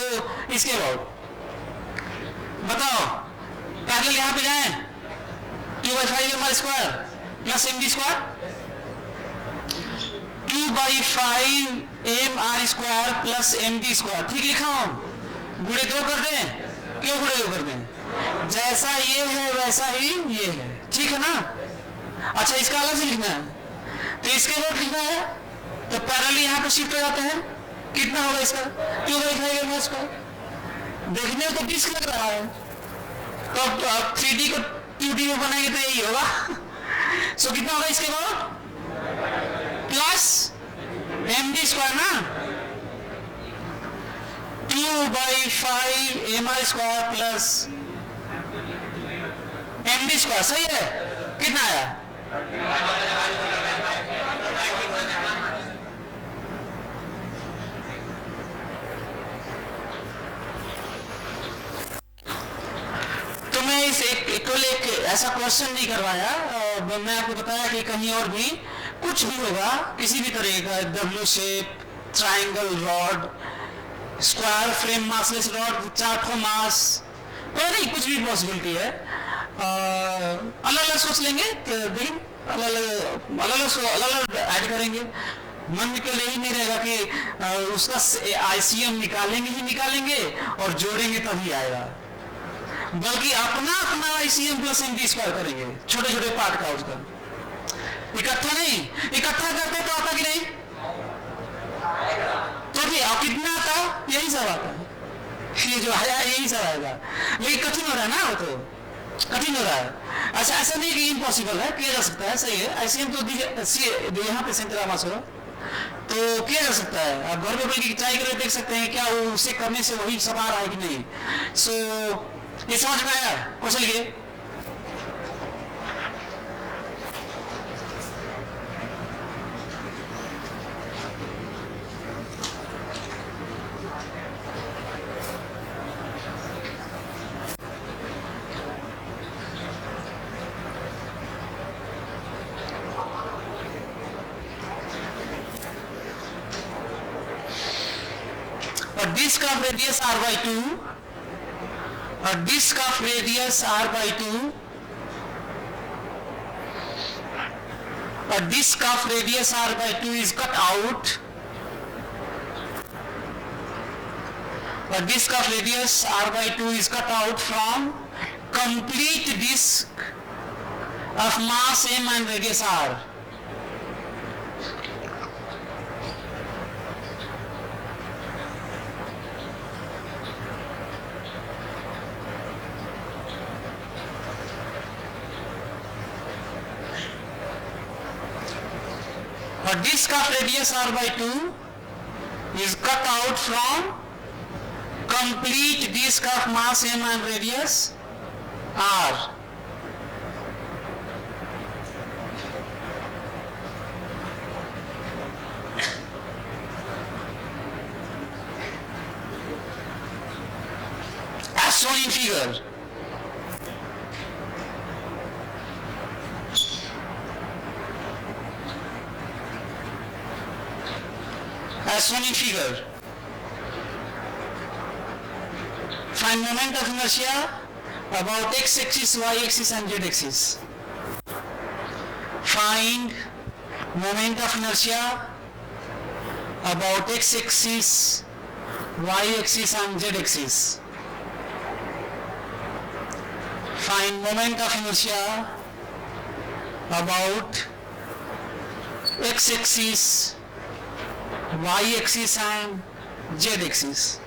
इसके अबाउट बताओ, पैरेलल यहाँ पे जाए, 2/5mr² plus md² 2/5mr² plus md²। ठीक लिखा हूं, गुणे 2 कर दें, क्यों गुणे 2 कर दें? जैसा ये है वैसा ही ये है, ठीक है ना? अच्छा इसका अलग से लिखना है, तो इसके बाद लिखना है, तो पैरेलल यहाँ पे शिफ्ट हो जाते हैं। कितना होगा इसका? 2/5mr²। देखने में तो डिस्क लग रहा है, तो अब 3D को 2D में बनाएंगे तो यही होगा। सो कितना होगा इसके बाद? प्लस md² ना, 2/5mr² प्लस md²। सही है? कितना आया? तो मैं इस एक ऐसा क्वेश्चन नहीं करवाया, मैं आपको बताया कि कहीं और भी कुछ भी होगा, किसी भी तरह का W shape, triangle rod, square frame massless rod, 4 ठो मास, कोई नहीं, कुछ भी पॉसिबिलिटी है। अलग अलग सोच लेंगे, अलग अलग ऐड करेंगे। मन में केवल यही नहीं रहेगा कि उसका ICM निकालेंगे ही निकालेंगे और जोड़ेंगे तभी आएगा, बल्कि अपना अपना ICM प्लस md² करेंगे, छोटे छोटे पार्ट का उसका। इकट्ठा नहीं, इकट्ठा करते तो आता कि नहीं? तो भी कितना आता? यही सब आता है, ये जो है यही सब आएगा। लेकिन कठिन हो रहा है ना, वो तो कठिन हो रहा है। अच्छा ऐसा नहीं कि इम्पॉसिबल है, किया जा सकता है, सही है। ICM तो यहाँ पे सेंटर मास होगा तो किया जा सकता है। आप घर पे बल्कि ट्राई करके देख सकते हैं क्या वो उसे करने से वही सब आ रहा है कि नहीं। सो ये समझ में आया? क्वेश्चन लिखिए। A disk of radius r by 2, a disk of radius r by 2, a disk of radius r by 2 is cut out. A disk of radius r by 2 is cut out from complete disk of mass m and radius r. A disk of radius r by 2 is cut out from complete disk of mass m and radius r. As shown in figure. As shown in figure. Find moment of inertia about x-axis, y-axis and z-axis. Find moment of inertia about x-axis, y-axis and z-axis. Find moment of inertia about x-axis, y-axis and z-axis.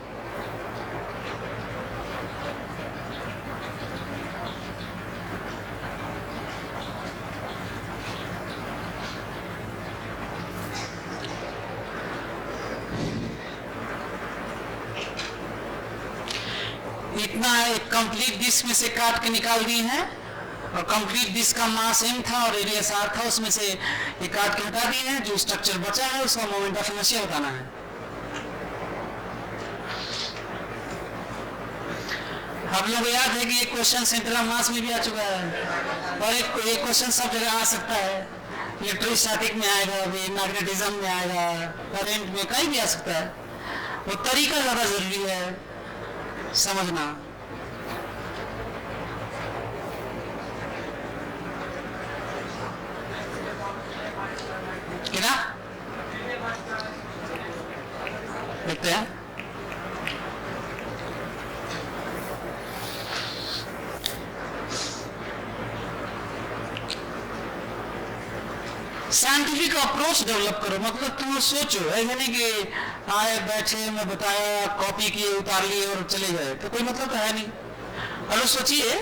इतना एक complete disc में से काट के निकाल दिए हैं और कंप्लीट डिस्क का मास m था और रेडियस r था, उसमें से ये काट के हटा दिए हैं। जो स्ट्रक्चर बचा है उसका मोमेंट ऑफ इनर्शिया बताना है। आप लोगों को याद है कि एक क्वेश्चन सेंटर ऑफ मास में भी आ चुका है और एक क्वेश्चन सब जगह आ सकता है। इलेक्ट्रोस्टैटिक में आएगा, मैग्नेटिज्म में आएगा, करंट में, कहीं भी आ सकता है। वो तरीका ज्यादा जरूरी है समझना। क्या देखते हैं? साइंटिफिक अप्रोच डेवलप करो, मतलब तुम सोचो, ऐसे नहीं कि आए बैठे मैं बताया कॉपी किए उतार लिए और चले गए, तो कोई मतलब तो है नहीं। हेलो सोचिए,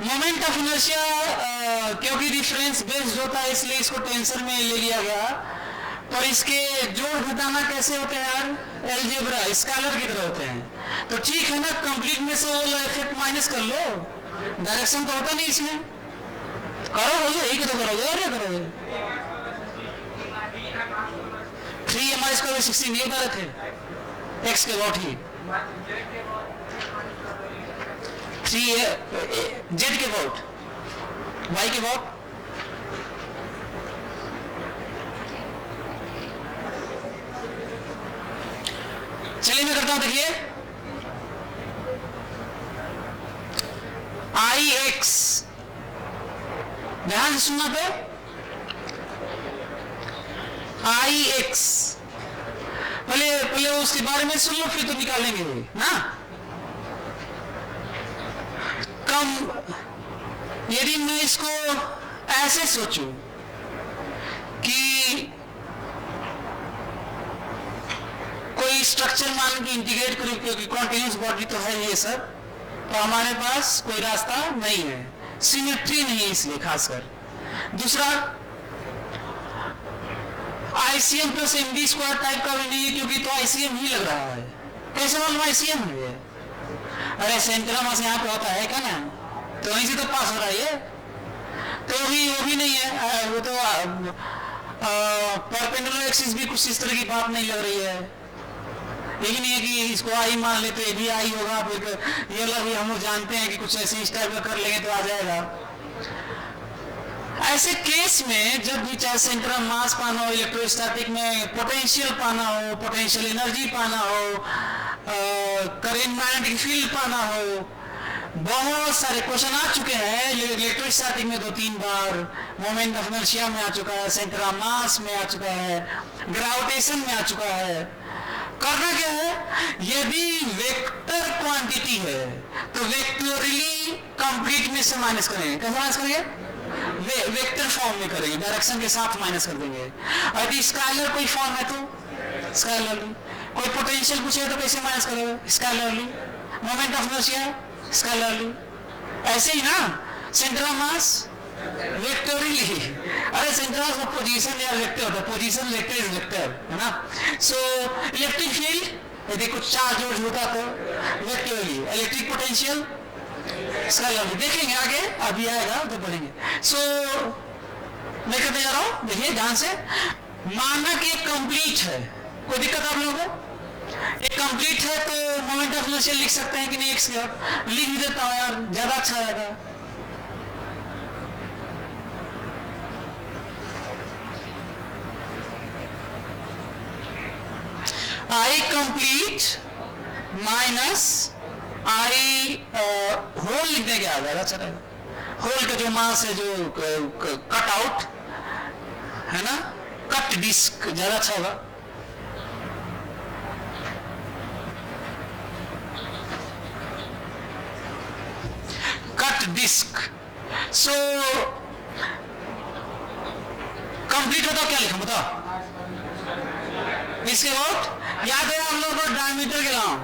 मोमेंट ऑफ इनर्शिया क्योंकि रिफरेंस बेस्ड होता है इसलिए इसको टेंसर में ले लिया गया, पर इसके जोड़ घटाना कैसे होते हैं यार? एलजेब्रा स्केलर की तरह होते हैं। तो ठीक है ना, कंप्लीट में से वो इफेक्ट माइनस कर लो, डायरेक्शन तो होता नहीं इसमें। करोगे यही तो करोगे और क्या करोगे? 3m² 16 ये बता रहे थे x के वॉट ही, 3 z के वॉट, y के वॉट। चलिए मैं करता हूं, देखिए Ix, ध्यान से सुनना पे, Ix पहले उसके बारे में सुन लो फिर तो निकालेंगे ना। कम यदि मैं इसको ऐसे सोचूं कि कोई स्ट्रक्चर मान के इंटीग्रेट करूं, क्योंकि कॉन्टिन्यूस बॉडी तो है ये सब, तो हमारे पास कोई रास्ता नहीं है, सिमेट्री नहीं है इसलिए खासकर। दूसरा, ICM plus MD square type का भी नहीं है, क्योंकि तो आईसीएम ही लग रहा है। कैसे मालूम आईसीएम है ये? अरे सेंट्रल मास यहाँ पे होता है क्या ना, तो वहीं से तो पास हो रहा है ये। तो वो भी नहीं है, वो तो परपेंडिकुलर एक्सिस भी कुछ इस तरह की बात नहीं लग रही है। ये नहीं है कि इसको आई मान लेते, ये भी आई होगा, फिर ये वाला भी हम लोग जानते हैं कि कुछ ऐसे इस टाइप का कर लेंगे तो आ जाएगा। ऐसे केस में जब भी चाहे सेंटर ऑफ मास पाना हो, इलेक्ट्रोस्टैटिक में पोटेंशियल पाना हो, पोटेंशियल एनर्जी पाना हो, करेंट मैग्नेटिक फील्ड पाना हो, बहुत सारे क्वेश्चन आ चुके हैं। इलेक्ट्रोस्टैटिक में 2-3 बार, मोमेंट ऑफ इनर्शिया में आ चुका है, सेंटर ऑफ मास में आ चुका है, ग्रेविटेशन में आ चुका है। करना क्या है, यदि वेक्टर क्वांटिटी है तो वेक्टोरियली कंप्लीट में से माइनस करेंगे। कैसे माइनस करेंगे? वेक्टर फॉर्म में करेंगे, डायरेक्शन के साथ माइनस कर देंगे। यदि स्केलर कोई फॉर्म है तो स्केलरली, कोई पोटेंशियल पूछे तो कैसे माइनस करोगे? Scalarly. Moment of inertia scalarly. ऐसे ही ना सेंटर ऑफ मास वेक्टोरियली। अरे सेंटर ऑफ पोजीशन या वेक्टर होता है, पोजीशन वेक्टर इज वेक्टर, है ना। सो इलेक्ट्रिक फील्ड यदि कुछ चार्ज होता तो वेक्टोरियली, इलेक्ट्रिक पोटेंशियल स्केलरली। देखेंगे आगे, अभी आएगा तो पढ़ेंगे। सो मैं कहते जा रहा हूं, देखिए ध्यान से। माना कि एक कंप्लीट है, कोई दिक्कत आप लोगों को? एक कंप्लीट है तो मोमेंट ऑफ इनर्शिया लिख सकते हैं कि नहीं? लिख भी देता हूं यार, ज्यादा अच्छा रहेगा। I complete minus I hole लिखने के आ जाएगा, अच्छा रहेगा। होल का जो मास है, जो कट आउट है ना, कट डिस्क, ज्यादा अच्छा होगा। Cut disc. सो कंप्लीट होता क्या लिखा बताओ? इसके बाद याद है हम लोग को डायमीटर के नाम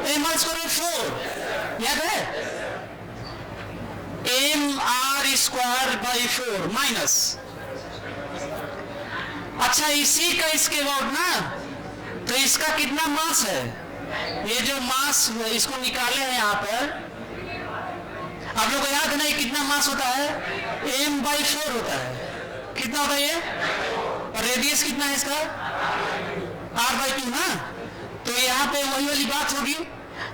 m²/4 याद है? mr²/4 minus. अच्छा इसी का इसके बाद ना, तो इसका कितना मास है? ये जो मास इसको निकाले हैं यहाँ पर, आप लोग को याद है ना, ये कितना मास होता है? m/4 होता है। कितना होता है ये? और रेडियस कितना है इसका? r/2 ना। तो यहाँ पे वही वाली बात होगी,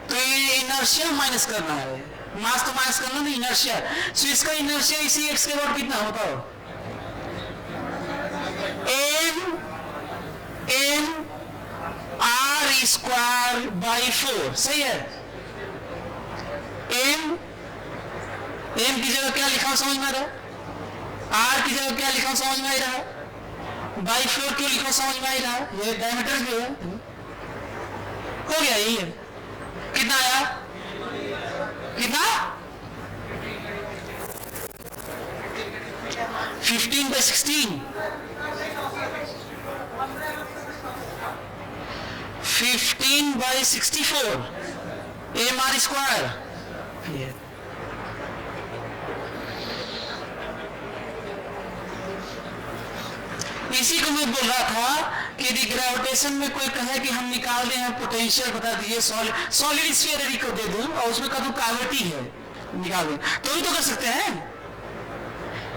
तो ये इनर्शिया माइनस करना है, मास तो माइनस करना नहीं, इनर्शिया। सो इसका इनर्शिया इसी x के बाद कितना होता हो? mr²/4 सही है। m की जगह क्या लिखा समझ में आ रहा है? r की जगह क्या लिखा समझ में आ रहा है? /4 क्यों लिखा समझ में आ रहा है? ये डायमीटर जो है, हो गया यही है। कितना आया? कितना? 15/16। 15/64 mr²। इसी को मैं बोल रहा था कि यदि ग्रेविटेशन में कोई कहे कि हम निकाल रहे हैं पोटेंशियल, बता दीजिए सॉलिड स्फीयर यदि को दे दूं और उसमें कदू कैविटी है, निकाल दें तो भी तो कर सकते हैं।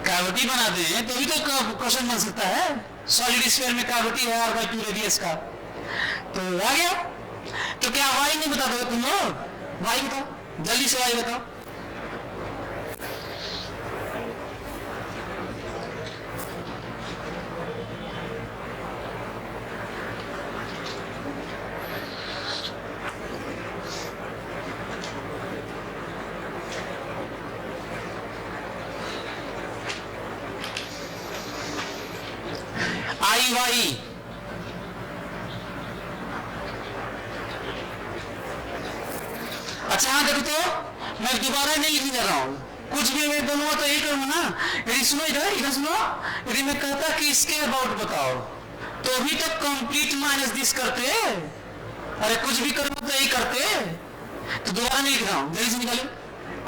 कैविटी बना दें तो भी तो क्वेश्चन बन सकता है। सॉलिड स्फीयर में कैविटी है r/2 रेडियस का, तो आ गया। तो क्या वाई नहीं बता दो तुम लोग? वाई बताओ, जल्दी से वाई बताओ। वाई अच्छा हाँ देखो, तो मैं दोबारा नहीं लिखने जा रहा हूं, कुछ भी मैं बोलूंगा तो यही करूंगा ना। यदि सुनो इधर सुनो, यदि मैं कहता कि इसके अबाउट बताओ तो भी तो कंप्लीट माइनस दिस करते। अरे कुछ भी करो तो यही करते, तो दोबारा नहीं लिख रहा हूं, जल्दी से निकालो।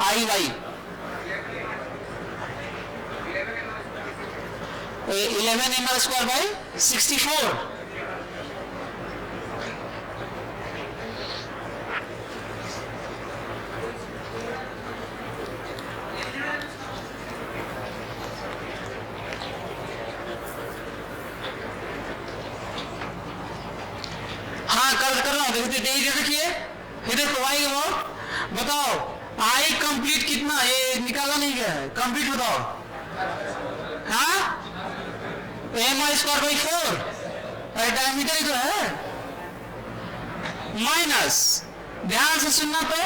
आई वाई 11 mr स्क्वायर बाई 64। हाँ कर रहा हूं, देखिए इधर प्रोवाइड हो, बताओ आई कंप्लीट कितना, ये निकाला नहीं गया है, कंप्लीट बताओ। हाँ M I square by 4 diameter ही तो है, माइनस, ध्यान से सुनना, पे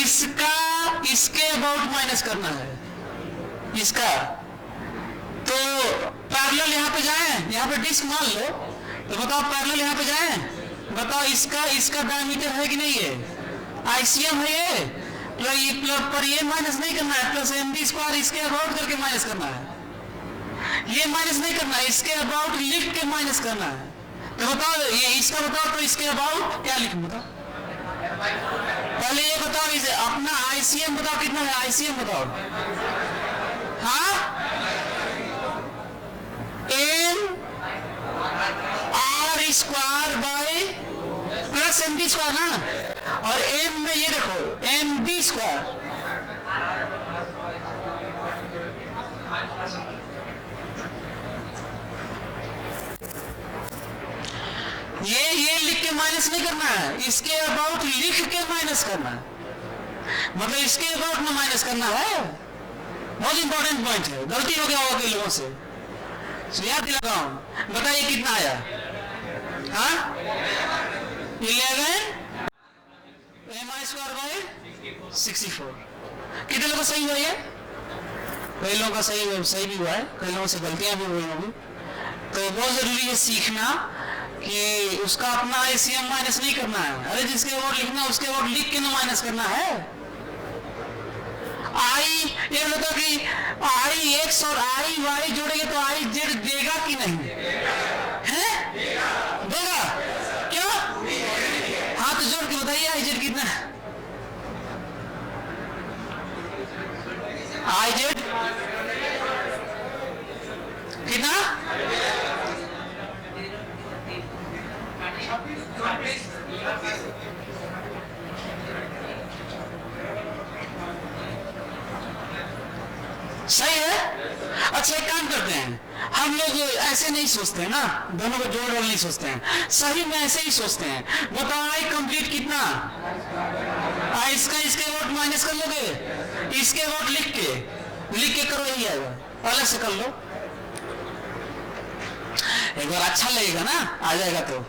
इसका इसके अबाउट माइनस करना है, इसका तो पैरेलल यहां पे जाए, यहां पे डिस्क मान लो, तो बताओ पैरेलल यहां पे जाए, बताओ इसका डायमीटर है कि नहीं है, आईसीएम है ये, पर ये माइनस नहीं करना है, प्लस एम डी स्क्वायर इसके अबाउट करके माइनस करना है, ये माइनस नहीं करना है, इसके अबाउट लिख के माइनस करना है। तो बताओ ये इसका बताओ, तो इसके अबाउट क्या लिखूं बताओ, पहले ये बताओ, इसे अपना आईसीएम बताओ कितना है, आईसीएम बताओ। हाँ M R square by plus M D square ना, और एम में ये देखो एम डी स्क्वायर, ये लिख के माइनस नहीं करना है, इसके अबाउट लिख के माइनस करना है, मतलब इसके अबाउट में माइनस करना है, बहुत इंपॉर्टेंट पॉइंट है, गलती हो गया होगा कई लोगों से, तो याद दिलाऊं, बताइए कितना आया। हाँ 11 एम आई स्क्वायर बाई 64, कितने लोगों का सही हुआ ये, कई लोगों का सही भी हुआ है, कई लोगों से गलतियां भी हुई होंगी, तो बहुत जरूरी है सीखना कि उसका अपना आईसीएम माइनस नहीं करना है, अरे जिसके अबाउट लिखना है उसके अबाउट लिख के ना माइनस करना है। आई ये बताओ कि आई एक्स और आई वाई जोड़ेंगे तो आई जेड देगा कि नहीं, है देगा, क्यों, हाथ जोड़ के बताइए आई जेड कितना है, आई जेड कितना, सही है। अच्छा एक काम करते हैं, हम लोग ऐसे नहीं सोचते हैं ना, दोनों को जोड़ नहीं सोचते हैं, सही में ऐसे ही सोचते हैं, बताओ आई कंप्लीट कितना, आई इसका इसके अबाउट माइनस कर लोगे, इसके अबाउट लिख के करो, यही आएगा, अलग से कर लो, एक बार अच्छा लगेगा ना, आ जाएगा तो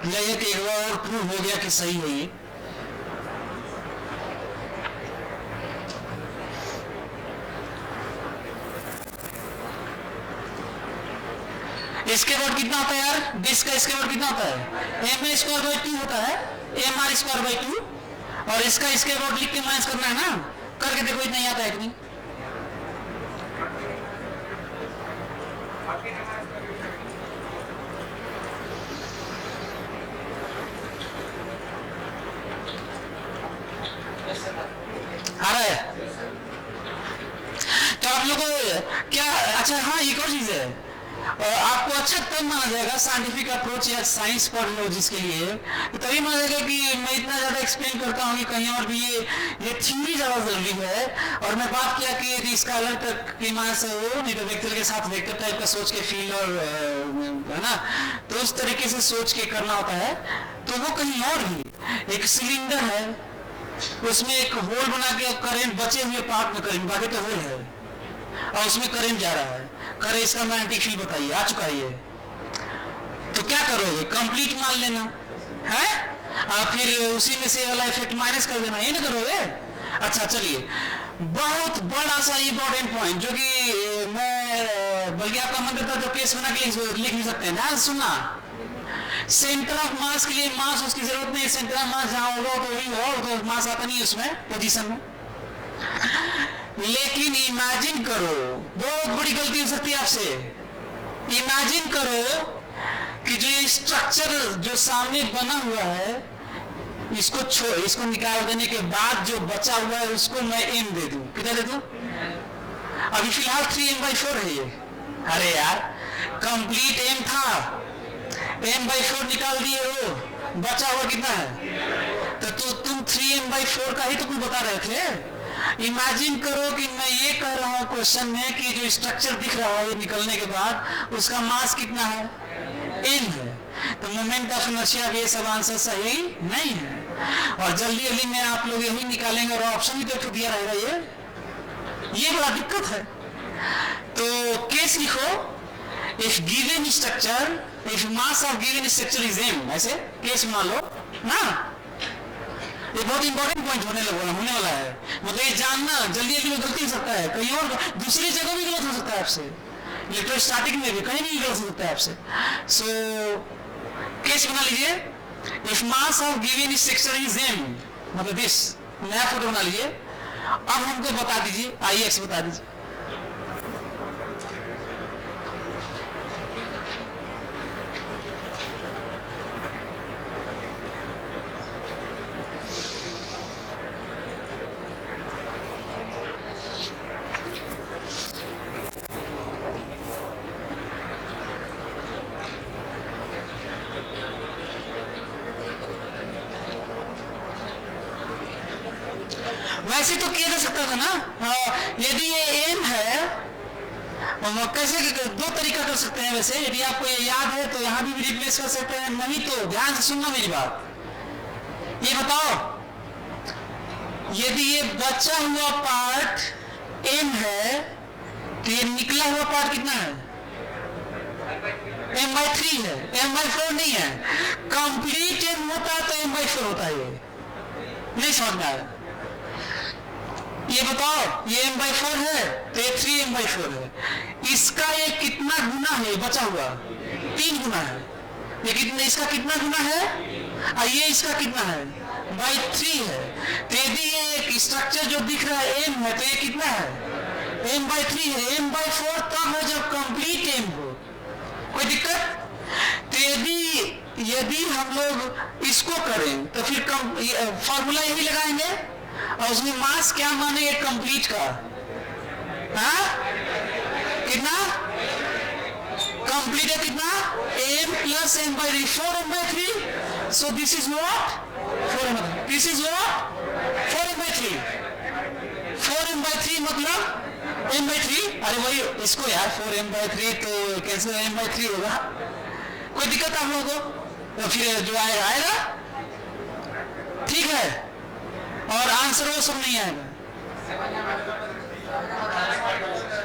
लगेगा कि एक बार और प्रूव हो गया कि सही है ये। इसके बाद कितना होता है यार, डिस्क का इसके बाद कितना होता है, एम ए स्क्वायर बाई 2 होता है, एम आर स्क्वायर बाई 2, और इसका इसके बाद लिख के माइनस करना है ना, करके देखो इतना ही आता है कि नहीं, आ रहा है। तो आप लोगों क्या, अच्छा हाँ एक और चीज है, आपको अच्छा तब माना जाएगा साइंटिफिक अप्रोच या साइंस पढ़ लो जिसके लिए, तो तभी माना जाएगा कि मैं इतना ज्यादा एक्सप्लेन करता हूँ कि कहीं और भी ये थ्योरी ज्यादा जरूरी है। और मैं बात किया कि यदि स्कॉलर तक की मान से हो, नहीं तो वेक्टर के साथ वेक्टर टाइप का सोच के फील और है ना, तो उस तरीके से सोच के करना होता है। तो वो कहीं और भी एक सिलेंडर है, उसमें एक होल बना के करंट, बचे हुए पार्ट में करंट, बाकी तो होल है और उसमें करंट जा रहा है, करे इसका मैग्नेटिक फील्ड बताइए, आ चुका है ये, तो क्या करोगे, कंप्लीट मान लेना है, फिर उसी में से वाला इफेक्ट माइनस कर देना, ये नहीं करोगे। अच्छा चलिए, बहुत बड़ा सा इंपॉर्टेंट पॉइंट जो कि मैं बल्कि आपका मन करता है तो केस बना के लिख भी सकते हैं, ध्यान सुनना। सेंटर ऑफ मास के लिए मास उसकी जरूरत नहीं है, सेंटर ऑफ मास जहां होगा तो वही होगा, तो मास आता नहीं है उसमें पोजीशन में। लेकिन इमेजिन करो, बहुत बड़ी गलती हो सकती है आपसे, इमेजिन करो कि जो स्ट्रक्चर जो सामने बना हुआ है, इसको निकाल देने के बाद जो बचा हुआ है उसको मैं एम दे दूं, कितना दे दूं, अभी फिलहाल 3m/4 है ये। अरे यार कंप्लीट m था, m/4 निकाल दिए हो, बचा हुआ कितना है? तो तुम 3m/4 का ही तो कुछ बता रहे थे। इमेजिन करो कि मैं ये कह रहा हूं क्वेश्चन में कि जो स्ट्रक्चर दिख रहा है निकलने के बाद उसका मास कितना है? m है। तो मोमेंट ऑफ इनर्शिया ये सब आंसर सही नहीं है। और जल्दी जल्दी में आप लोग यही निकालेंगे और ऑप्शन भी तो दिया रहेगा, ये बड़ा दिक्कत है। तो केस लिखो, if given structure, if mass of given structure is m, ऐसे केस मान लो ना। ये बहुत इंपॉर्टेंट पॉइंट होने वाला है। मतलब ये जानना, जल्दी जल्दी में गलती हो सकता है, कहीं और दूसरी जगह भी गलत हो सकता है आपसे, इलेक्ट्रोस्टैटिक में भी कहीं भी गलत हो सकता है आपसे। सो केस बना लीजिए, if mass of given structure is m, मतलब दिस, नया फोटो बना लीजिए। अब हमको बता दीजिए, IX बता दीजिए। वैसे तो किया जा सकता था ना, यदि ये m है, कैसे दो तरीका कर सकते हैं। वैसे यदि आपको ये याद है तो यहां भी रिप्लेस कर सकते हैं, नहीं तो ध्यान से सुनना मेरी बात। ये बताओ, यदि ये बचा हुआ पार्ट m है तो ये निकला हुआ पार्ट कितना है? m/3 है, m/4 नहीं है। कंप्लीट m होता है तो m/4 होता है। ये नहीं समझ में आया? ये बताओ, ये m/4 है तो ये 3m/4 है। इसका ये कितना गुना है? बचा हुआ 3 गुना है। ये कितना, इसका कितना गुना है? और ये इसका कितना है? बाई 3 है। तो यदि ये एक स्ट्रक्चर जो दिख रहा है m है तो ये कितना है? m/3 है। m/4 तब है जब कंप्लीट m हो। कोई दिक्कत? तो यदि हम लोग इसको करें तो फिर फॉर्मूला यही लगाएंगे और उसमें मास क्या मानेंगे कंप्लीट का? हाँ कितना? कंप्लीट है कितना? m plus m/3, 4m/3। so this is what? 4m/3। this is what? 4m/3। 4m/3 मतलब m/3। अरे वही इसको यार, 4m/3 तो कैसे m/3 होगा? कोई दिक्कत आप लोगों को? तो फिर जो आएगा ठीक है, और आंसर वो सब नहीं आएगा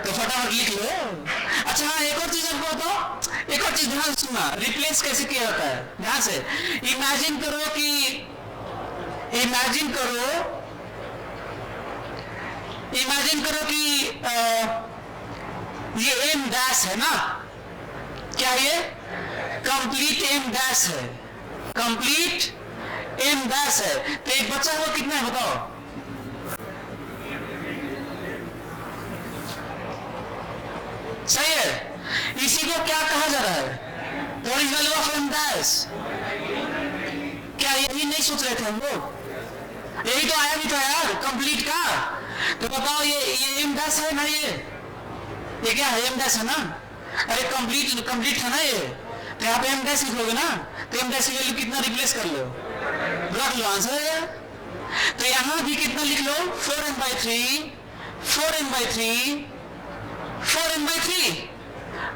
तो फटाफट लिख लो। अच्छा हाँ, एक और चीज आपको बताओ, एक और चीज ध्यान सुनना, रिप्लेस कैसे किया जाता है ध्यान से। इमेजिन करो कि ये m डैश है ना, क्या ये कंप्लीट m डैश है? कंप्लीट m डैश है। तो एक बचा हुआ कितना है बताओ? सही है। इसी को क्या कहा जा रहा है? What is value of m dash? क्या यही नहीं सोच रहे थे हम लोग? यही तो आया भी था यार कंप्लीट का। तो बताओ, ये m डैश है ना, ये क्या है? m डैश है ना। अरे कंप्लीट था ना ये, तो यहाँ पे m डैश लिखोगे ना, तो m डैश की वैल्यू कितना रिप्लेस कर लो, रख लो, आंसर है। तो यहां भी कितना लिख लो? 4m/3, 4m/3, 4m/3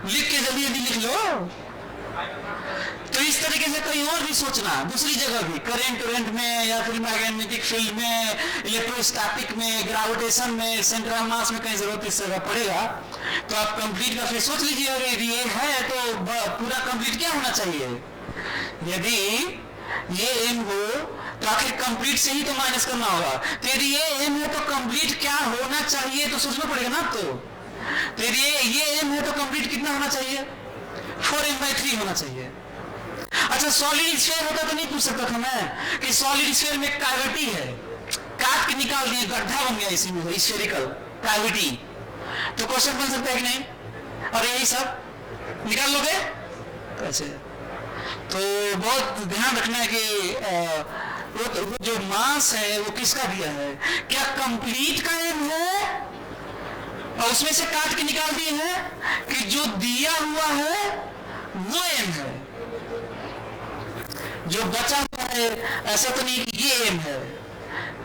लिख के जल्दी जल्दी लिख लो। तो इस तरीके से कहीं और भी सोचना, दूसरी जगह भी, करंट में या फिर मैग्नेटिक फील्ड में, इलेक्ट्रोस्टैटिक में, ग्रेविटेशन में, सेंटर ऑफ मास में कहीं जरूरत इस जगह पड़ेगा तो आप कंप्लीट का फिर सोच लीजिए। अगर ये है तो पूरा कंप्लीट क्या होना चाहिए? यदि ये m हो तो आखिर कंप्लीट से ही तो माइनस करना होगा। तो यदि ये m है तो कंप्लीट क्या होना चाहिए तो सोचना पड़ेगा ना। तो यदि ये m है तो कंप्लीट कितना होना चाहिए? 4m/3 होना चाहिए। अच्छा, सॉलिड स्फीयर होता तो नहीं पूछ सकता था मैं कि सॉलिड स्फीयर में कैविटी है, काट के निकाल दिए, गड्ढा बन गया इसी में स्फेरिकल कैविटी, तो क्वेश्चन बन सकता है कि नहीं? और यही सब निकाल लोगे कैसे? तो बहुत ध्यान रखना है कि वो जो मास है वो किसका दिया है, क्या कंप्लीट का m है और उसमें से काट के निकाल दिए हैं कि जो दिया हुआ है वो एम है, जो बचा हुआ है ऐसा तो नहीं कि ये एम है।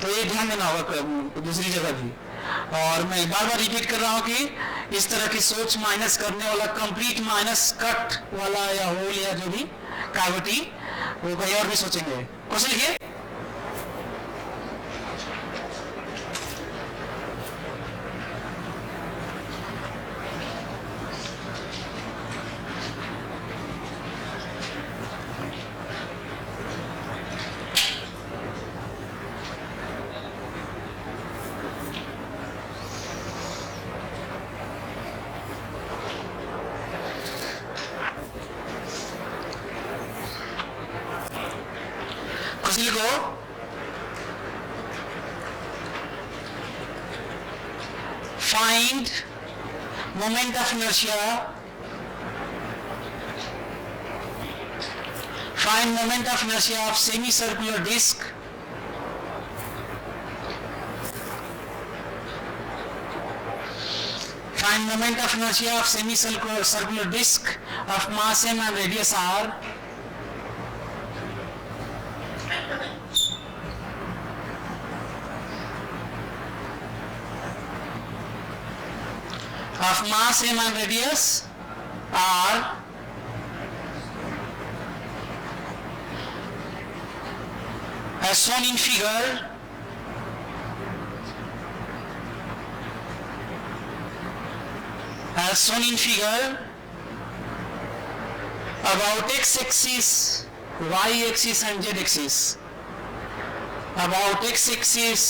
तो ये ध्यान देना होगा दूसरी जगह भी। और मैं बार बार रिपीट कर रहा हूं कि इस तरह की सोच माइनस करने वाला, कंप्लीट माइनस कट वाला या होल या जो भी कैविटी, वो कहीं और भी सोचेंगे। क्वेश्चन लिखिए। को find moment of inertia, find moment of inertia of semicircular disc find moment of inertia of semicircular disc of mass m and radius r of mass m and radius r as shown in figure about x-axis, y-axis and z-axis, about x-axis,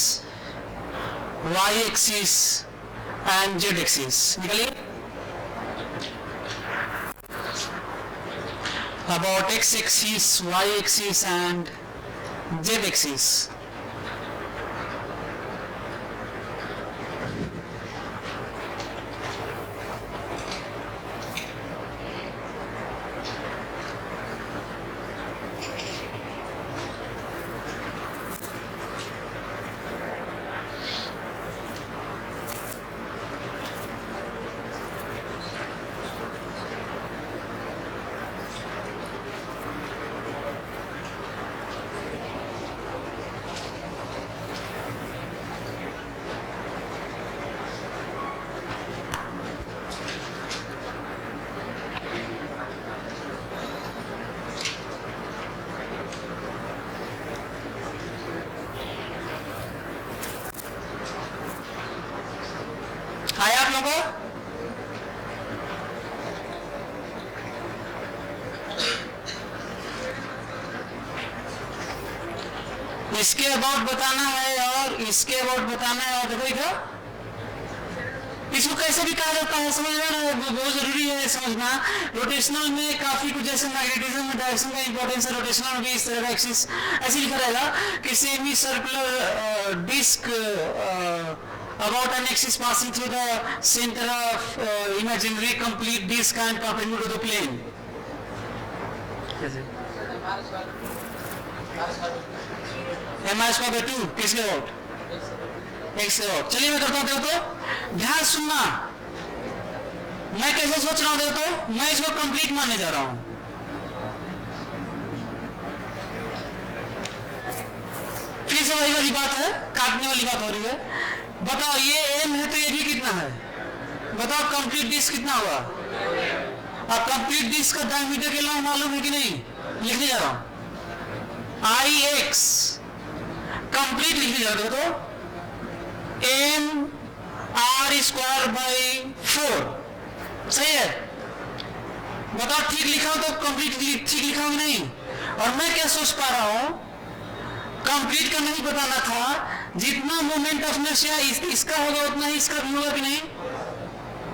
y-axis and z-axis. निकलिए। About x-axis, y-axis and z-axis. आया आप लोगों को? इसके about बताना है और इसके अबाउट बताना है। और देखो इधर इसको कैसे भी कहा जाता है समझना बहुत जरूरी है समझना। रोटेशनल में काफी कुछ जैसे मैग्नेटिज्म में डायरेक्शन का इंपॉर्टेंस है, रोटेशनल में भी इस तरह का एक्सिस ऐसे लिखा रहेगा कि semicircular disc about an axis passing through the center of imaginary complete disc and perpendicular to the plane. m²/2 किसके अबाउट? x के अबाउट। चलिए मैं करता हूँ तो ध्यान सुनना, मैं कैसे सोच रहा हूँ तो मैं इसको कंप्लीट मानने जा रहा हूँ। फिर से वही वाली बात है, काटने वाली बात हो रही है। बताओ ये एम है तो ये भी कितना है? बताओ कंप्लीट डिस्क कितना हुआ? अब कंप्लीट डिस्क का डायमीटर के लिए मालूम है कि नहीं? लिखने जा रहा हूं आई एक्स कंप्लीट लिखने जा रहा हूं तो एम r²/4 सही है। बताओ ठीक लिखा हो तो कंप्लीट ठीक लिखा हो नहीं? और मैं क्या सोच पा रहा हूं, कंप्लीट का नहीं बताना था, जितना मोमेंट ऑफ इनर्शिया इसका होगा उतना ही इसका भी होगा कि नहीं?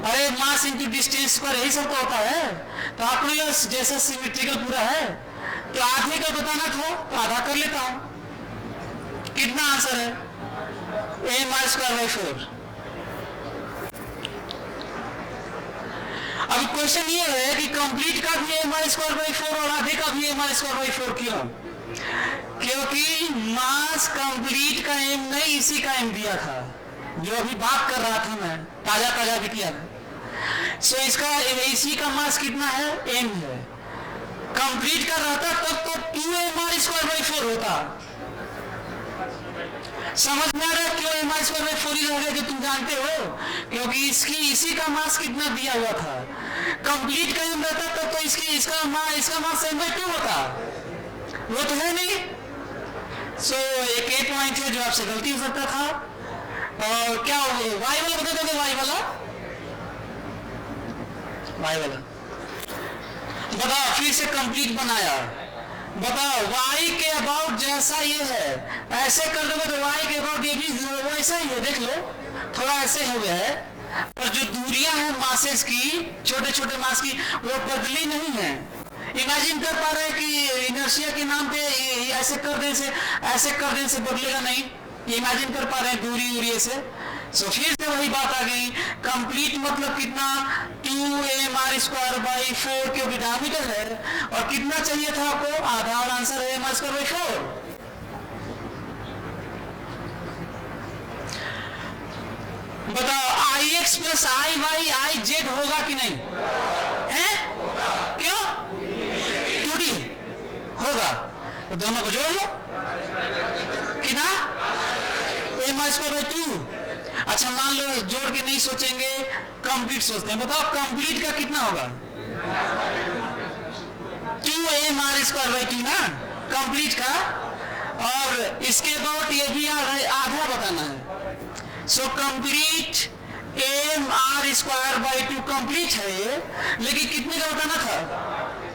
अरे मास इनटू डिस्टेंस पर यही सब तो होता है। तो आर्कुलस जैसा सिमेट्रिकल पूरा है तो आधे का बताना था तो आधा कर लेता हूं। कितना आंसर है? m²/4। अब क्वेश्चन ये है कि कंप्लीट का भी m²/4 और आधे का भी m²/4 क्यों? क्योंकि मास कंप्लीट का एम नहीं इसी का एम दिया था। जो अभी बात कर रहा था मैं, ताजा ताजा बिटिया था। सो इसका इसी का मास कितना है, m है। कंप्लीट कर रहा था तब तो 2mr²/4 होता। समझ में आ रहा है क्यों mr²/4 ही रह गया, जो तुम जानते हो, क्योंकि इसी का मास कितना दिया हुआ था। कंप्लीट का m रहता तब तो इसका मास m/2 होता, वो तो है नहीं। सो एक पॉइंट है जो आपसे गलती हो सकता था। और क्या वाई वाला बता दोगे, वाई वाला बताओ, फिर से कंप्लीट बनाया, बताओ y के अबाउट जैसा ये है, ऐसे कर दोगे तो y के अबाउट ये भी वैसा ही है। देख लो थोड़ा ऐसे हो गया है, पर जो दूरियां हैं मासेस की, छोटे छोटे मास की, वो बदली नहीं है। इमेजिन कर पा रहे हैं कि इनर्शिया के नाम पे ऐसे कर देने से बदलेगा नहीं। इमेजिन कर पा रहे हैं दूरी से। सो फिर से वही बात आ गई, कंप्लीट मतलब कितना, 2mr²/4 क्योंकि डायमीटर है, और कितना चाहिए था आपको, आधा, और आंसर है mr²/4। बताओ Ix + Iy Iz होगा कि नहीं है? क्यों? 2D होगा, तो दोनों को जोड़ लो कितना, m²/2। अच्छा मान लो जोड़ के नहीं सोचेंगे, कंप्लीट सोचते हैं। बताओ कंप्लीट का कितना होगा, 2mr²/2 ना कंप्लीट का, और इसके अबाउट ये भी आधा बताना है। सो कंप्लीट mr²/2 कंप्लीट है ये, लेकिन कितने का बताना था,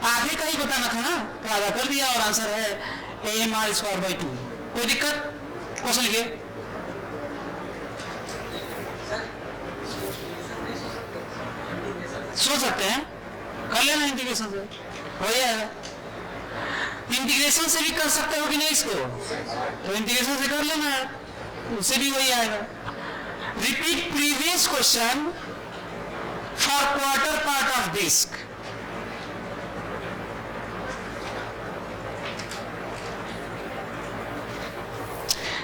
आधे का ही बताना था ना, तो आधा कर दिया और आंसर है mr²/2। कोई दिक्कत? क्वेश्चन लिखिए। सोच सकते हैं, कर लेना इंटीग्रेशन से, हो जाएगा। इंटीग्रेशन से भी कर सकते हो कि नहीं इसको, तो इंटीग्रेशन से कर लेना है, उससे भी वही आएगा। Repeat previous question for quarter part of disc.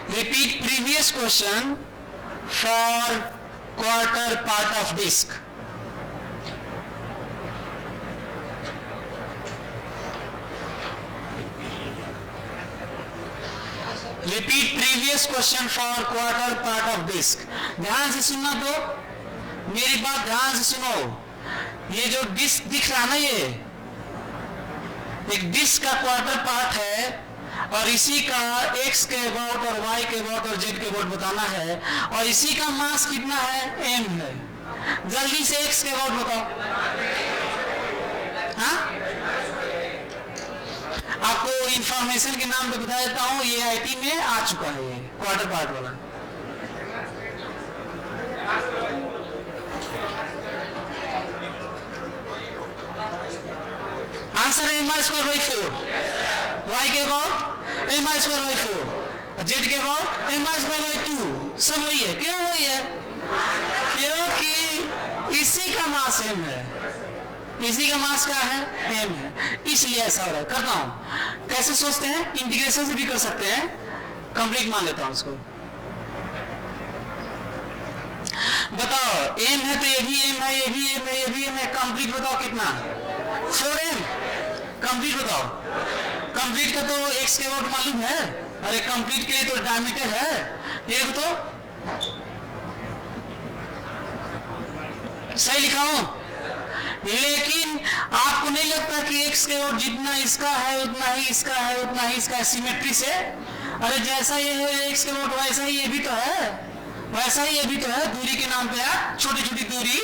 Repeat previous question for quarter part of disk. Repeat previous question for quarter part of disk. ध्यान से सुनना, तो मेरी बात ध्यान से सुनो। ये जो डिस्क दिख रहा ना, ये एक डिस्क का क्वार्टर पार्ट है, और इसी का x के अबाउट और y के अबाउट और z के अबाउट बताना है, और इसी का मास कितना है, m है। जल्दी से x के अबाउट बताओ। हाँ, आपको इंफॉर्मेशन के नाम पे बता देता हूँ, ये आईटी में आ चुका है, ये क्वार्टर पार्ट वाला। आंसर है mr²/4, y के अबाउट mr²/4, z के अबाउट mr²/2, सब वही है। क्यों वही है? क्योंकि इसी का मास m है, इसी का मास क्या है, m है, इसलिए ऐसा हो रहा है। करता हूं, कैसे सोचते हैं, इंटीग्रेशन से भी कर सकते हैं। कंप्लीट मान लेता हूं इसको। बताओ m है तो ये भी m है, ये भी m है, ये भी m है। कंप्लीट बताओ कितना, 4m। कंप्लीट बताओ, कंप्लीट का तो x के अबाउट मालूम है, अरे कंप्लीट के लिए तो डायमीटर है, ये तो सही लिखा हूं। लेकिन आपको नहीं लगता कि x के अबाउट जितना इसका है उतना ही इसका है, उतना ही इसका, सिमेट्री से? अरे जैसा ये है x के अबाउट वैसा ही ये भी तो है, वैसा ही ये भी तो है। दूरी के नाम पे है, छोटी छोटी दूरी।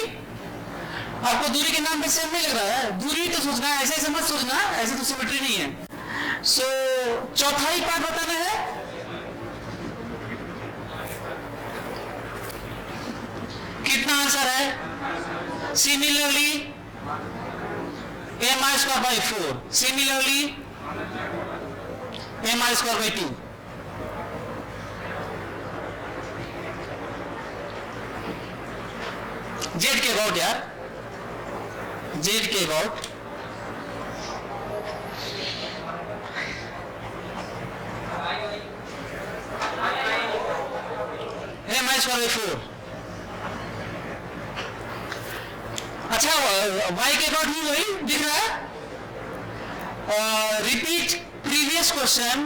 आपको दूरी के नाम पे सेम नहीं लग रहा है? दूरी तो सोचना है, ऐसे ऐसे मत सोचना, ऐसे तो सिमेट्री नहीं है। सो चौथाई पार्ट बताना है, कितना आंसर है? Similarly mr²/4, similarly mr²/2। Z के अबाउट यार, जेड के अबाउट स्क्वायर बाई 4। अच्छा y के अबाउट भी वही दिख रहा है। Repeat previous question.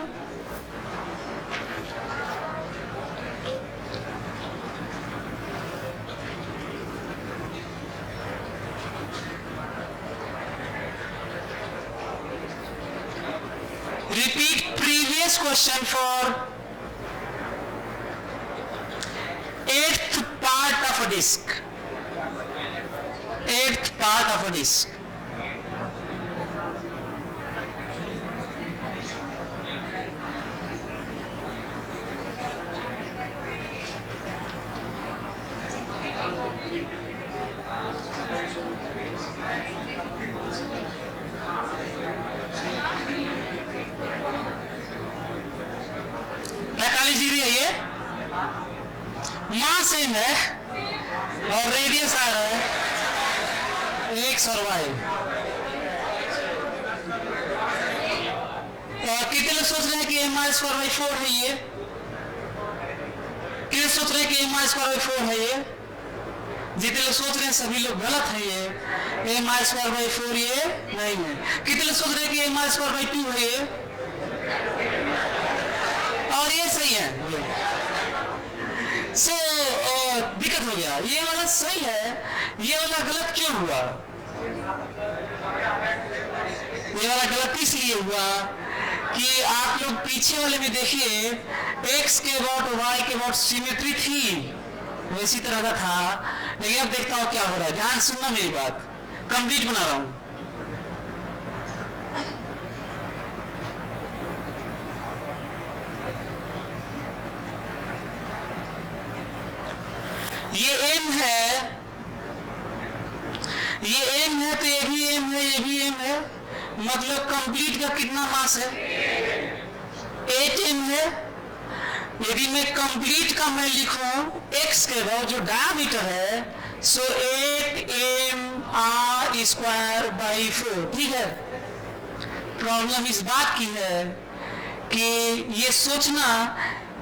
Repeat previous question for 8th part of a disc. 8th part of a disc. Mass same है और रेडियस आ रहा है x और y। कितने लोग सोच रहे हैं कि m स्क्वायर बाई 4 है ये? कितने सोच रहे हैं कि m स्क्वायर बाई 4 है ये? जितने लोग सोच रहे हैं सभी लोग गलत है ये। m स्क्वायर बाई 4 ये नहीं है। कितने लोग सोच रहे हैं कि m स्क्वायर बाई 2 है ये? और ये सही है। सो दिक्कत हो गया, ये वाला सही है, ये वाला गलत क्यों हुआ? ये वाला गलत इसलिए हुआ कि आप लोग पीछे वाले में देखिए x के अबाउट y के अबाउट सिमेट्री थी, वैसी तरह का था। लेकिन अब देखता हूं क्या हो रहा है। ध्यान सुनना मेरी बात, कंप्लीट बना रहा हूं। ये m है, ये m है तो ये भी m है, ये भी m है। मतलब कंप्लीट का कितना मास है? 8m है। यदि मैं कंप्लीट का मैं लिखूं x के बाद जो डायमीटर है, सो 8m r स्क्वायर बाई 4। ठीक है। प्रॉब्लम इस बात की है कि ये सोचना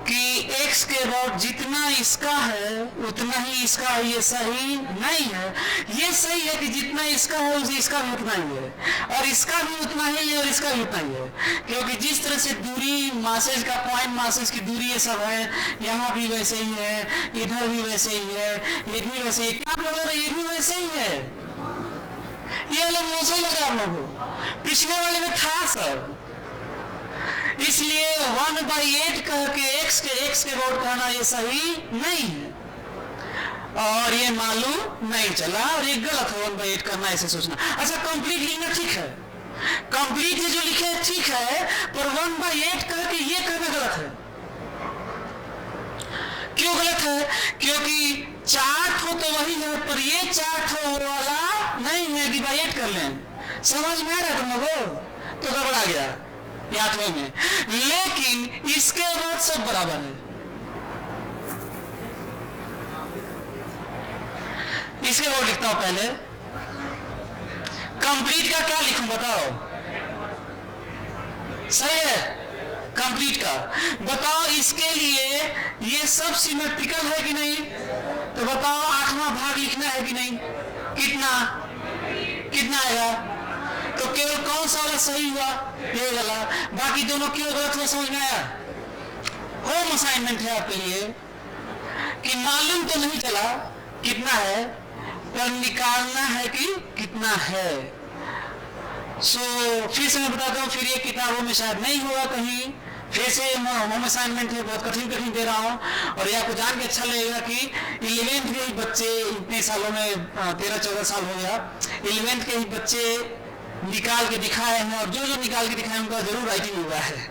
कि x के अबाउट जितना इसका है उतना ही इसका है, ये सही नहीं है। ये सही है कि जितना इसका है उसे इसका भी उतना ही है, और इसका भी उतना ही है और इसका भी उतना ही है। क्योंकि जिस तरह से दूरी मासेज का पॉइंट मासेज की दूरी ये सब है, यहाँ भी वैसे ही है, इधर भी वैसे ही है, ये भी वैसे ही, क्या लग रहा है? ये भी वैसे ही है। ये वाला मुझे लगा आप लोगों को, पिछले वाले में था सर। इसलिए 1/8 कह के x के अबाउट कहना ये सही नहीं है, और ये मालूम नहीं चला, और ये गलत है 1/8 करना ऐसे सोचना। अच्छा कंप्लीट लिखना ठीक है, कंप्लीट ये जो लिखे है ठीक है, पर 1/8 कह के ये कहना गलत है। क्यों गलत है? क्योंकि चार्ट हो तो वही है, पर ये चार्ट हो वाला नहीं है, डिवाइड कर लें। समझ में आ रहा है तुम लोगों? तो गड़बड़ा गया यादव में। लेकिन इसके बाद सब बराबर है। इसके बाद लिखता हूं पहले। कंप्लीट का क्या लिखूं बताओ? सही है कंप्लीट का। बताओ इसके लिए ये सब सिमेट्रिकल है कि नहीं? तो बताओ 8वां भाग लिखना है कि नहीं? कितना आएगा? तो केवल कौन सा वाला सही हुआ? ये वाला। बाकी दोनों क्यों गलत हुआ समझ में आया? होम असाइनमेंट है आपके लिए कि मालूम तो नहीं चला कितना है, पर निकालना है कि कितना है। फिर से मैं बताता हूँ, फिर ये किताबों में शायद नहीं होगा कहीं, फिर से होम असाइनमेंट है, बहुत कठिन दे रहा हूँ। और ये आपको जान के अच्छा लगेगा कि 11th के ही बच्चे इतने सालों में 13-14 साल हो गया, 11th के ही बच्चे निकाल के दिखाए हैं, और जो निकाल के दिखाए उनका जरूर राइटिंग हुआ है।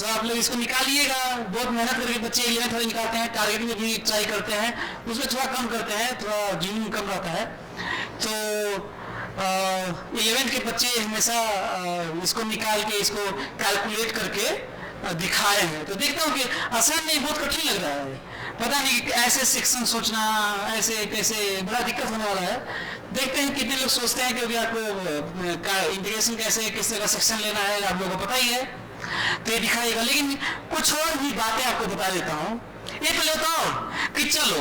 आप लोग इसको निकालिएगा। बहुत मेहनत करके बच्चे 11th वाले निकालते हैं, टारगेट में भी ट्राई करते हैं, उसमें थोड़ा कम करते हैं, थोड़ा जुनून कम रहता है। तो 11th के बच्चे हमेशा इसको निकाल के इसको कैलकुलेट करके दिखाए हैं। तो देखता हूँ कि आसान नहीं, बहुत कठिन लग रहा है। पता नहीं ऐसे सेक्शन सोचना ऐसे कैसे, बड़ा दिक्कत होने वाला है। देखते हैं कितने लोग सोचते हैं, क्योंकि आपको इंटीग्रेशन कैसे किस तरह का सेक्शन लेना है आप लोगों को पता ही है, तो ये दिखाएगा। लेकिन कुछ और भी बातें आपको बता देता हूँ। एक लेता हूं कि चलो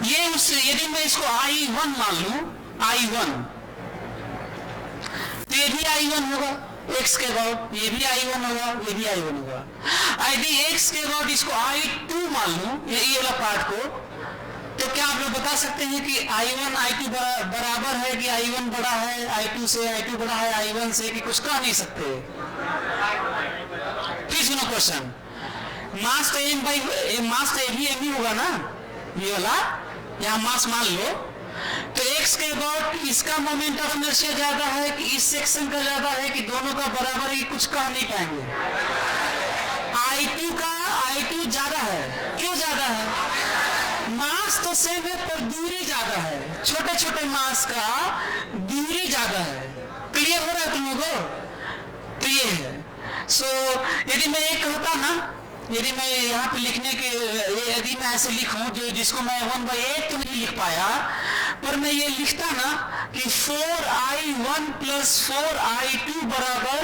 ये उससे यदि मैं इसको I1 मान लूं, I1, तो ये भी I1 होगा x के अबाउट, ये भी I1 होगा, ये भी I1 होगा। यदि x के अबाउट इसको I2 मान लूं, ये वाला पार्ट को, तो क्या आप लोग बता सकते हैं कि I1 I2 बराबर है कि I1 बड़ा है I2 से, I2 बड़ा है I1 से, कि कुछ कह नहीं सकते? फिर सुनो क्वेश्चन, मास तो m भी m ही होगा ना, ये वाला यहाँ मास मान लो, तो x के अबाउट इसका मोमेंट ऑफ इनर्शिया ज्यादा है कि इस सेक्शन का ज्यादा है कि दोनों का बराबर है कि कुछ कह नहीं पाएंगे? I2 ज्यादा है। क्यों ज्यादा है? मास तो सेम है पर दूरी ज्यादा है, छोटे छोटे मास का दूरी ज्यादा है। क्लियर हो रहा है तुम लोगों को? तो ये है। सो यदि मैं ये कहता ना, यदि मैं यहाँ पे लिखने के, यदि मैं ऐसे लिखूं जो जिसको मैं 1/8 तो नहीं लिख पाया, पर मैं ये लिखता ना कि 4I1 प्लस 4I2 बराबर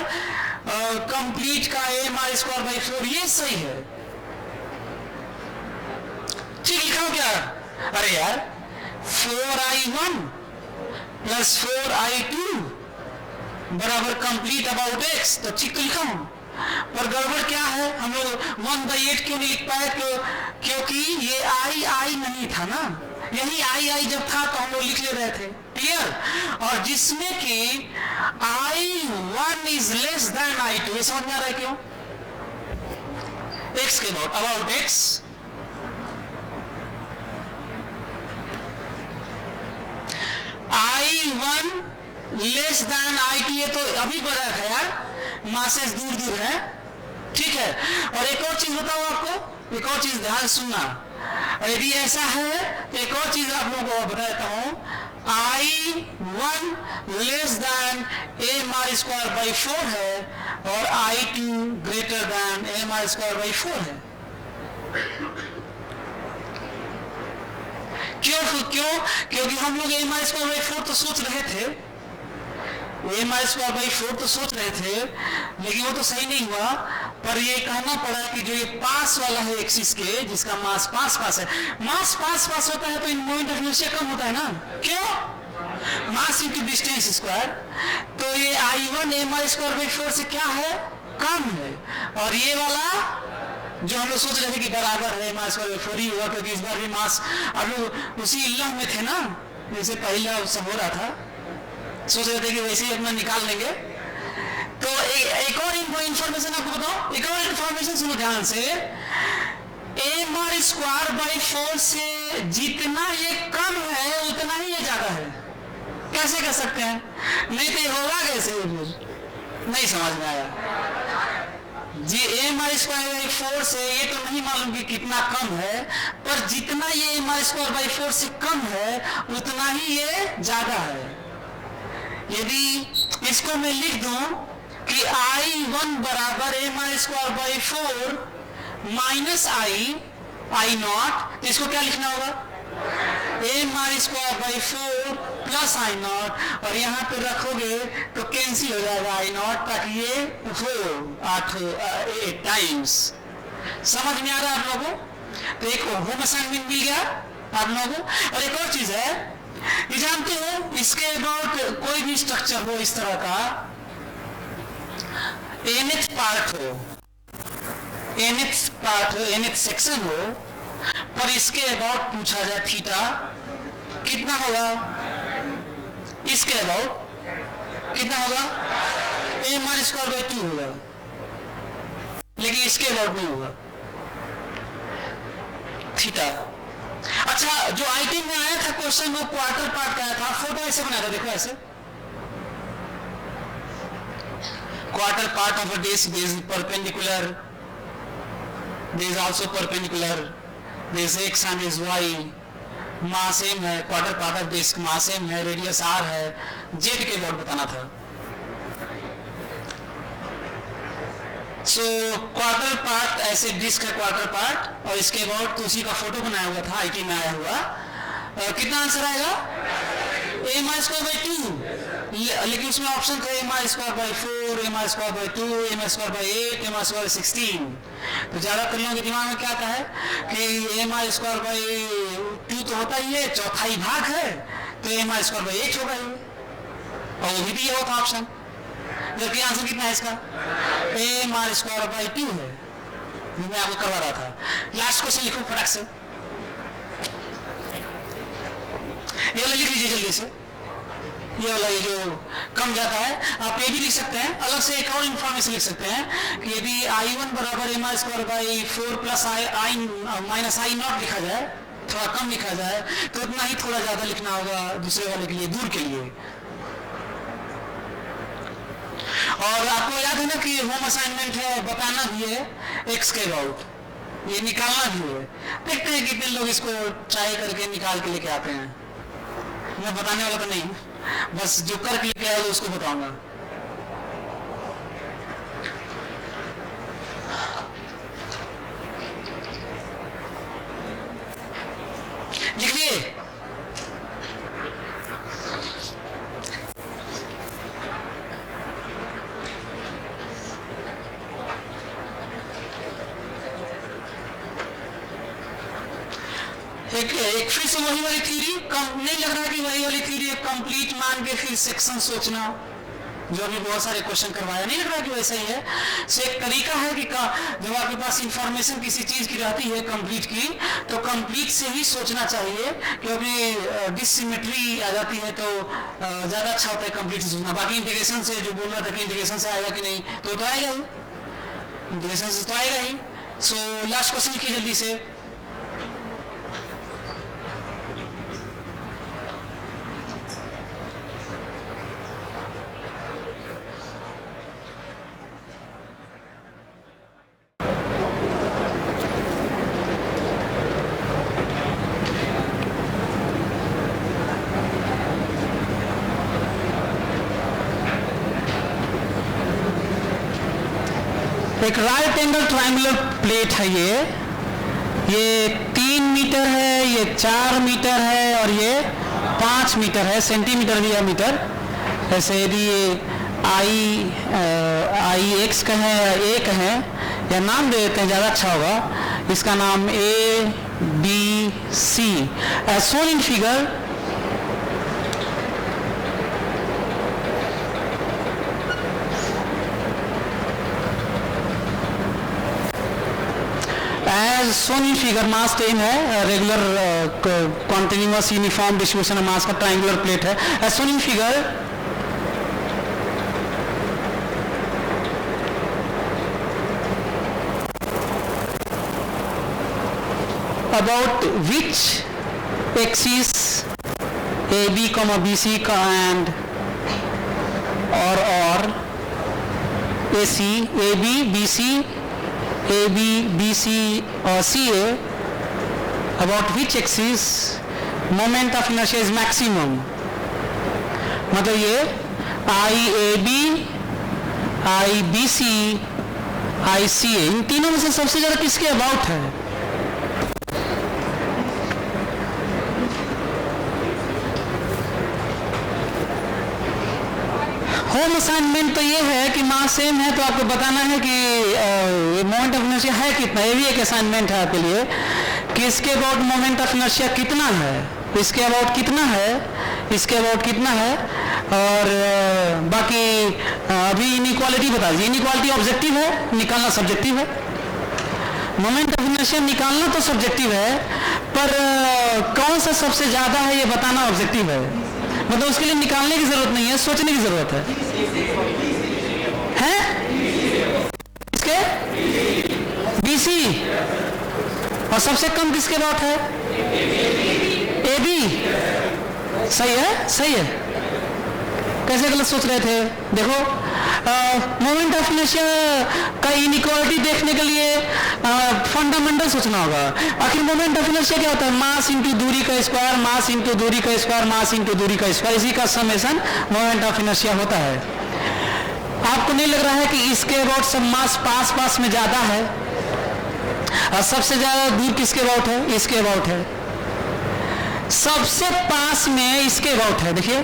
कंप्लीट का m²/4, ये सही है। ठीक लिखा क्या? अरे यार 4I1 प्लस 4I2 बराबर कंप्लीट अबाउट x, तो ठीक लिखा हूं। पर गड़बड़ क्या है, हम लोग 1/8 क्यों नहीं लिख पाए? क्योंकि ये I नहीं था ना, यही I जब था तो हम लोग लिख ले रहे थे। क्लियर? और जिसमें कि I1 is less than I2, ये समझ में आ रहा है क्यों? x के about x, I1 less than I2, ये तो अभी बड़ा है यार, मासेस दूर दूर है। ठीक है, और एक और चीज बताओ आपको, एक और चीज ध्यान सुनना, यदि ऐसा है तो एक और चीज आप लोगों को बताता हूं, I1 लेस देन m²/4 है और I2 ग्रेटर देन m²/4 है। क्यों? क्योंकि हम लोग m²/4 तो सोच रहे थे, m²/4 तो सोच रहे थे, लेकिन वो तो सही नहीं हुआ। पर ये कहना पड़ा कि जो ये पास वाला है एक्सिस के, जिसका मास पास है, मास पास होता है तो इन मोमेंट ऑफ इनर्शिया कम होता है ना। क्यों? Mass into distance square. तो ये I1 m²/4 से क्या है? कम है। और ये वाला जो हम लोग सोच रहे थे कि बराबर है m²/4 ही होगा, क्योंकि इस बार भी मास, अब लोग उसी इल्लह में थे ना, जैसे पहला सब हो रहा था, सोच रहे थे कि वैसे ही अपना निकाल लेंगे। तो एक और इंफॉर्मेशन आपको बताओ, एक और इंफॉर्मेशन सुनो ध्यान से, m²/4 से जितना ये कम है उतना ही ये ज्यादा है। कैसे कर सकते हैं? नहीं तो होगा कैसे? नहीं समझ में आया जी। m²/4 से ये तो नहीं मालूम कि कितना कम है, पर जितना ये m²/4 से कम है उतना ही ये ज्यादा है। यदि इसको मैं लिख दूं कि I1 बराबर m²/4 माइनस I0, तो इसको क्या लिखना होगा? m²/4 प्लस I0, और यहाँ पे रखोगे तो कैंसिल हो जाएगा I0, ताकि ये 8 टाइम्स। समझ में आ रहा है आप लोगों? तो एक होम असाइनमेंट मिल गया आप लोगों को। और एक और चीज है, ये जानते हो, इसके अबाउट कोई भी स्ट्रक्चर हो इस तरह का, nth पार्ट हो, nth सेक्शन हो, पर इसके अबाउट पूछा जाए थीटा कितना होगा, इसके अबाउट कितना होगा? m²/2 होगा, लेकिन इसके अबाउट नहीं होगा थीटा। अच्छा, जो आईटी में आया था क्वेश्चन, वो क्वार्टर पार्ट का आया था। फोटो ऐसे बनाया था, देखो ऐसे, quarter part of a disc is perpendicular, there is also perpendicular, there is x and is y, mass m है, quarter part of disc mass m है, रेडियस r है, z के अबाउट बताना था। सो क्वार्टर पार्ट ऐसे डिस्क है, quarter part, और इसके अबाउट तो उसी का फोटो बनाया हुआ था, आईटी में आया हुआ। कितना आंसर आएगा? m²/2, लेकिन उसमें ऑप्शन थे mi²/4, mi²/2, mi²/8, mi²/16। तो ज्यादातर लोगों के दिमाग में क्या आता है कि mi²/2 तो होता ही है, चौथाई भाग है, तो mi²/8 होगा ही, और वो भी दिया होता ऑप्शन। जबकि आंसर कितना है इसका, mi²/2 है। मैं आपको करवा रहा था। लास्ट क्वेश्चन लिखो फटाक से, ये वाला लिख लीजिए जल्दी से, ये वाला ये जो कम जाता है। आप ये भी लिख सकते हैं, अलग से एक और इंफॉर्मेशन लिख सकते हैं कि यदि I1 बराबर mi²/4 प्लस I-i0 लिखा जाए, थोड़ा कम लिखा जाए, तो उतना ही थोड़ा ज्यादा लिखना होगा दूसरे वाले के लिए, दूर के लिए। और आपको याद है ना कि होम असाइनमेंट है, बताना भी है x के अबाउट, ये निकालना भी है। देखते हैं कितने लोग इसको ट्राई करके निकाल के लेके आते हैं। मैं बताने वाला तो नहीं, बस जो करके लेके आया उसको बताऊंगा। लिखिए, एक फिर से वही वाली थ्योरी, नहीं लग रहा कि वही वाली थ्योरी एक कंप्लीट मान के फिर सेक्शन सोचना, जो अभी बहुत सारे क्वेश्चन करवाया, नहीं लग रहा कि वैसा ही है। सो एक तरीका है कि जब आपके पास इंफॉर्मेशन किसी चीज की रहती है कंप्लीट की, तो कंप्लीट से ही सोचना चाहिए, क्योंकि डिसिमेट्री आ जाती है तो ज्यादा अच्छा होता है कंप्लीट से सोचना। बाकी इंटीग्रेशन से जो बोल रहा था कि इंटीग्रेशन से आएगा कि नहीं, तो आएगा ही, इंटीग्रेशन से तो आएगा ही। सो लास्ट क्वेश्चन लिखिए जल्दी से, एक राइट एंगल ट्रायंगुलर प्लेट है ये 3 मीटर है, ये 4 मीटर है, और ये 5 मीटर है, सेंटीमीटर भी है मीटर। ऐसे यदि ये आई एक्स का है या ए का है, या नाम दे देते हैं ज़्यादा अच्छा होगा, इसका नाम ABC as shown in figure. As shown in figure, mass same है, regular continuous uniform distribution mass का ट्रायंगुलर प्लेट है। As shown in figure, about which axis AB, BC and or AC, AB, BC, AB, BC or CA, about which axis moment of inertia is maximum। मतलब ये IAB, IBC, ICA, इन तीनों में से सबसे ज्यादा किसके about है? होम असाइनमेंट तो ये है कि मास सेम है, तो आपको बताना है कि मोमेंट ऑफ इनर्शिया है कितना। ये भी एक असाइनमेंट है आपके लिए कि इसके अबाउट मोमेंट ऑफ इनर्शिया कितना है, इसके अबाउट कितना है, इसके अबाउट कितना है, और बाकी अभी इनइक्वालिटी बता दीजिए। इनइक्वालिटी ऑब्जेक्टिव है, निकालना सब्जेक्टिव है। मोमेंट ऑफ इनर्शिया निकालना तो सब्जेक्टिव है, पर कौन सा सबसे ज्यादा है ये बताना ऑब्जेक्टिव है। मतलब उसके लिए निकालने की जरूरत नहीं है, सोचने की जरूरत है? इसके BC, और सबसे कम किसके अबाउट है? AB। सही है, सही है। कैसे गलत सोच रहे थे? देखो, मोमेंट ऑफ इनर्शिया का इनइक्वालिटी देखने के लिए फंडामेंटल सोचना होगा। आखिर मोमेंट ऑफ इनर्शिया क्या होता है? मास इंटू दूरी का स्क्वायर, मास इंटू दूरी का स्क्वायर, मास इंटू दूरी का स्क्वायर, इसी का समेशन मोमेंट ऑफ इनर्शिया होता है। आपको नहीं लग रहा है कि इसके अबाउट सब मास पास पास में ज्यादा है, और सबसे ज्यादा दूर किसके अबाउट है? इसके अबाउट है। सबसे पास में इसके अबाउट है। देखिए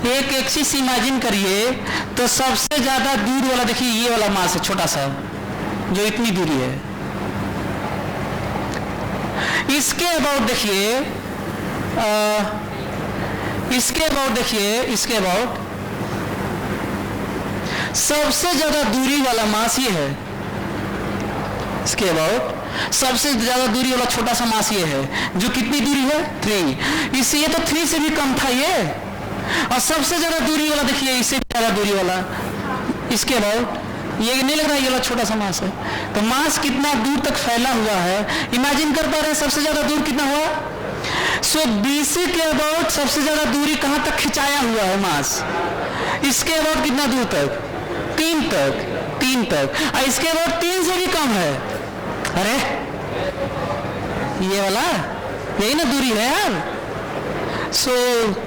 एक एक्सिस इमेजिन करिए, तो सबसे ज्यादा दूर वाला देखिए ये वाला मास है, छोटा सा जो इतनी दूरी है। इसके अबाउट देखिए, इसके अबाउट देखिए, इसके अबाउट सबसे ज्यादा दूरी वाला मास ये है। इसके अबाउट सबसे ज्यादा दूरी वाला छोटा सा मास ये है, जो कितनी दूरी है 3। इससे ये तो 3 से भी कम था ये। और सबसे ज्यादा दूरी वाला देखिए, इससे भी ज्यादा दूरी वाला इसके अबाउट, ये नहीं लग रहा है ये वाला छोटा सा मास है। तो मास कितना दूर तक फैला हुआ है, इमेजिन कर पा रहे हैं सबसे ज्यादा दूर कितना हुआ। सो BC के अबाउट सबसे ज्यादा दूरी कहां तक खिंचाया हुआ है मास, इसके अबाउट कितना दूर तक, 3 तक, 3 तक। और इसके अबाउट 3 से भी कम है। अरे ये वाला यही ना दूरी है यार। सो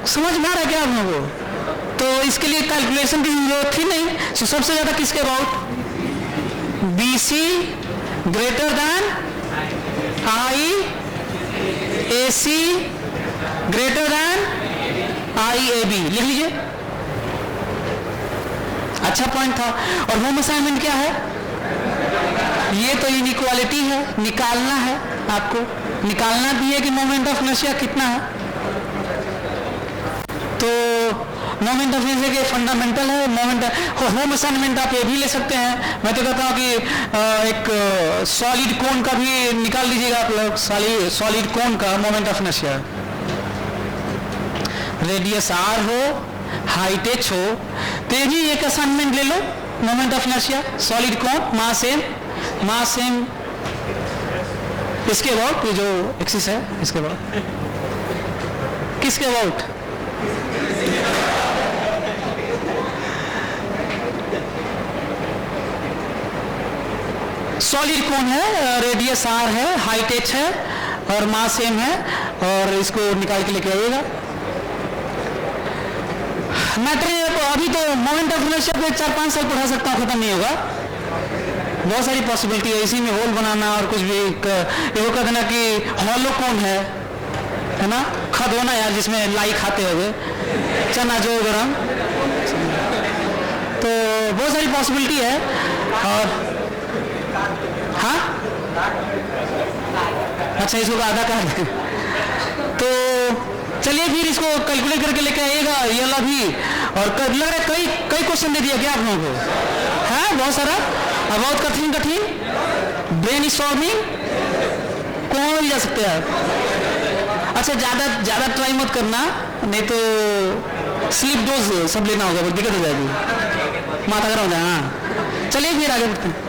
समझ में आ रहा है क्या आप लोगों को? तो इसके लिए कैलकुलेशन की जरूरत थी नहीं। सो सबसे ज्यादा किसके about, BC greater than IAC greater than IAB, लिख लीजिए। अच्छा पॉइंट था। और होम असाइनमेंट क्या है, ये तो इनइक्वालिटी है, निकालना है आपको, निकालना भी है कि मोमेंट ऑफ इनर्शिया कितना है। तो मोमेंट ऑफ इनर्शिया के फंडामेंटल है मोमेंट। होम असाइनमेंट आप ये भी ले सकते हैं। मैं तो कहता हूँ कि एक सॉलिड कोन का भी निकाल लीजिएगा आप लोग, सॉलिड कोन का moment of inertia. Radius R हो, हाइट h हो, तो ये भी एक असाइनमेंट ले लो। Moment of inertia, solid cone, mass same, इसके अबाउट, ये जो एक्सिस है इसके अबाउट, किसके अबाउट, सॉलिड कोन है, रेडियस R है, हाइट h है और मास सेम है। और इसको निकाल के लेके आइएगा। मैटर अभी तो मोमेंट ऑफ इनर्शिया को 4-5 साल पढ़ा सकता हूँ, खत्म नहीं होगा। बहुत सारी पॉसिबिलिटी है इसी में, होल बनाना और कुछ भी। ये कहते ना कि हॉलो कोन है ना, खद होना यार जिसमें लाई खाते हुए चना जो गरम, तो बहुत सारी पॉसिबिलिटी है। और हाँ अच्छा, इसको आधा कर तो चलिए फिर इसको कैलकुलेट करके लेके आइएगा ये वाला भी। और लग रहा है कई क्वेश्चन दे दिया क्या आप लोगों को, है बहुत सारा, बहुत कठिन ब्रेन स्टॉर्मिंग, कौन भी जा सकते हैं आप। अच्छा ज्यादा ट्राई मत करना, नहीं तो स्लीप डोज सब लेना होगा, बहुत दिक्कत हो जाएगी, माथा खराब हो जाए। हाँ चलिए फिर आगे बढ़ते हैं।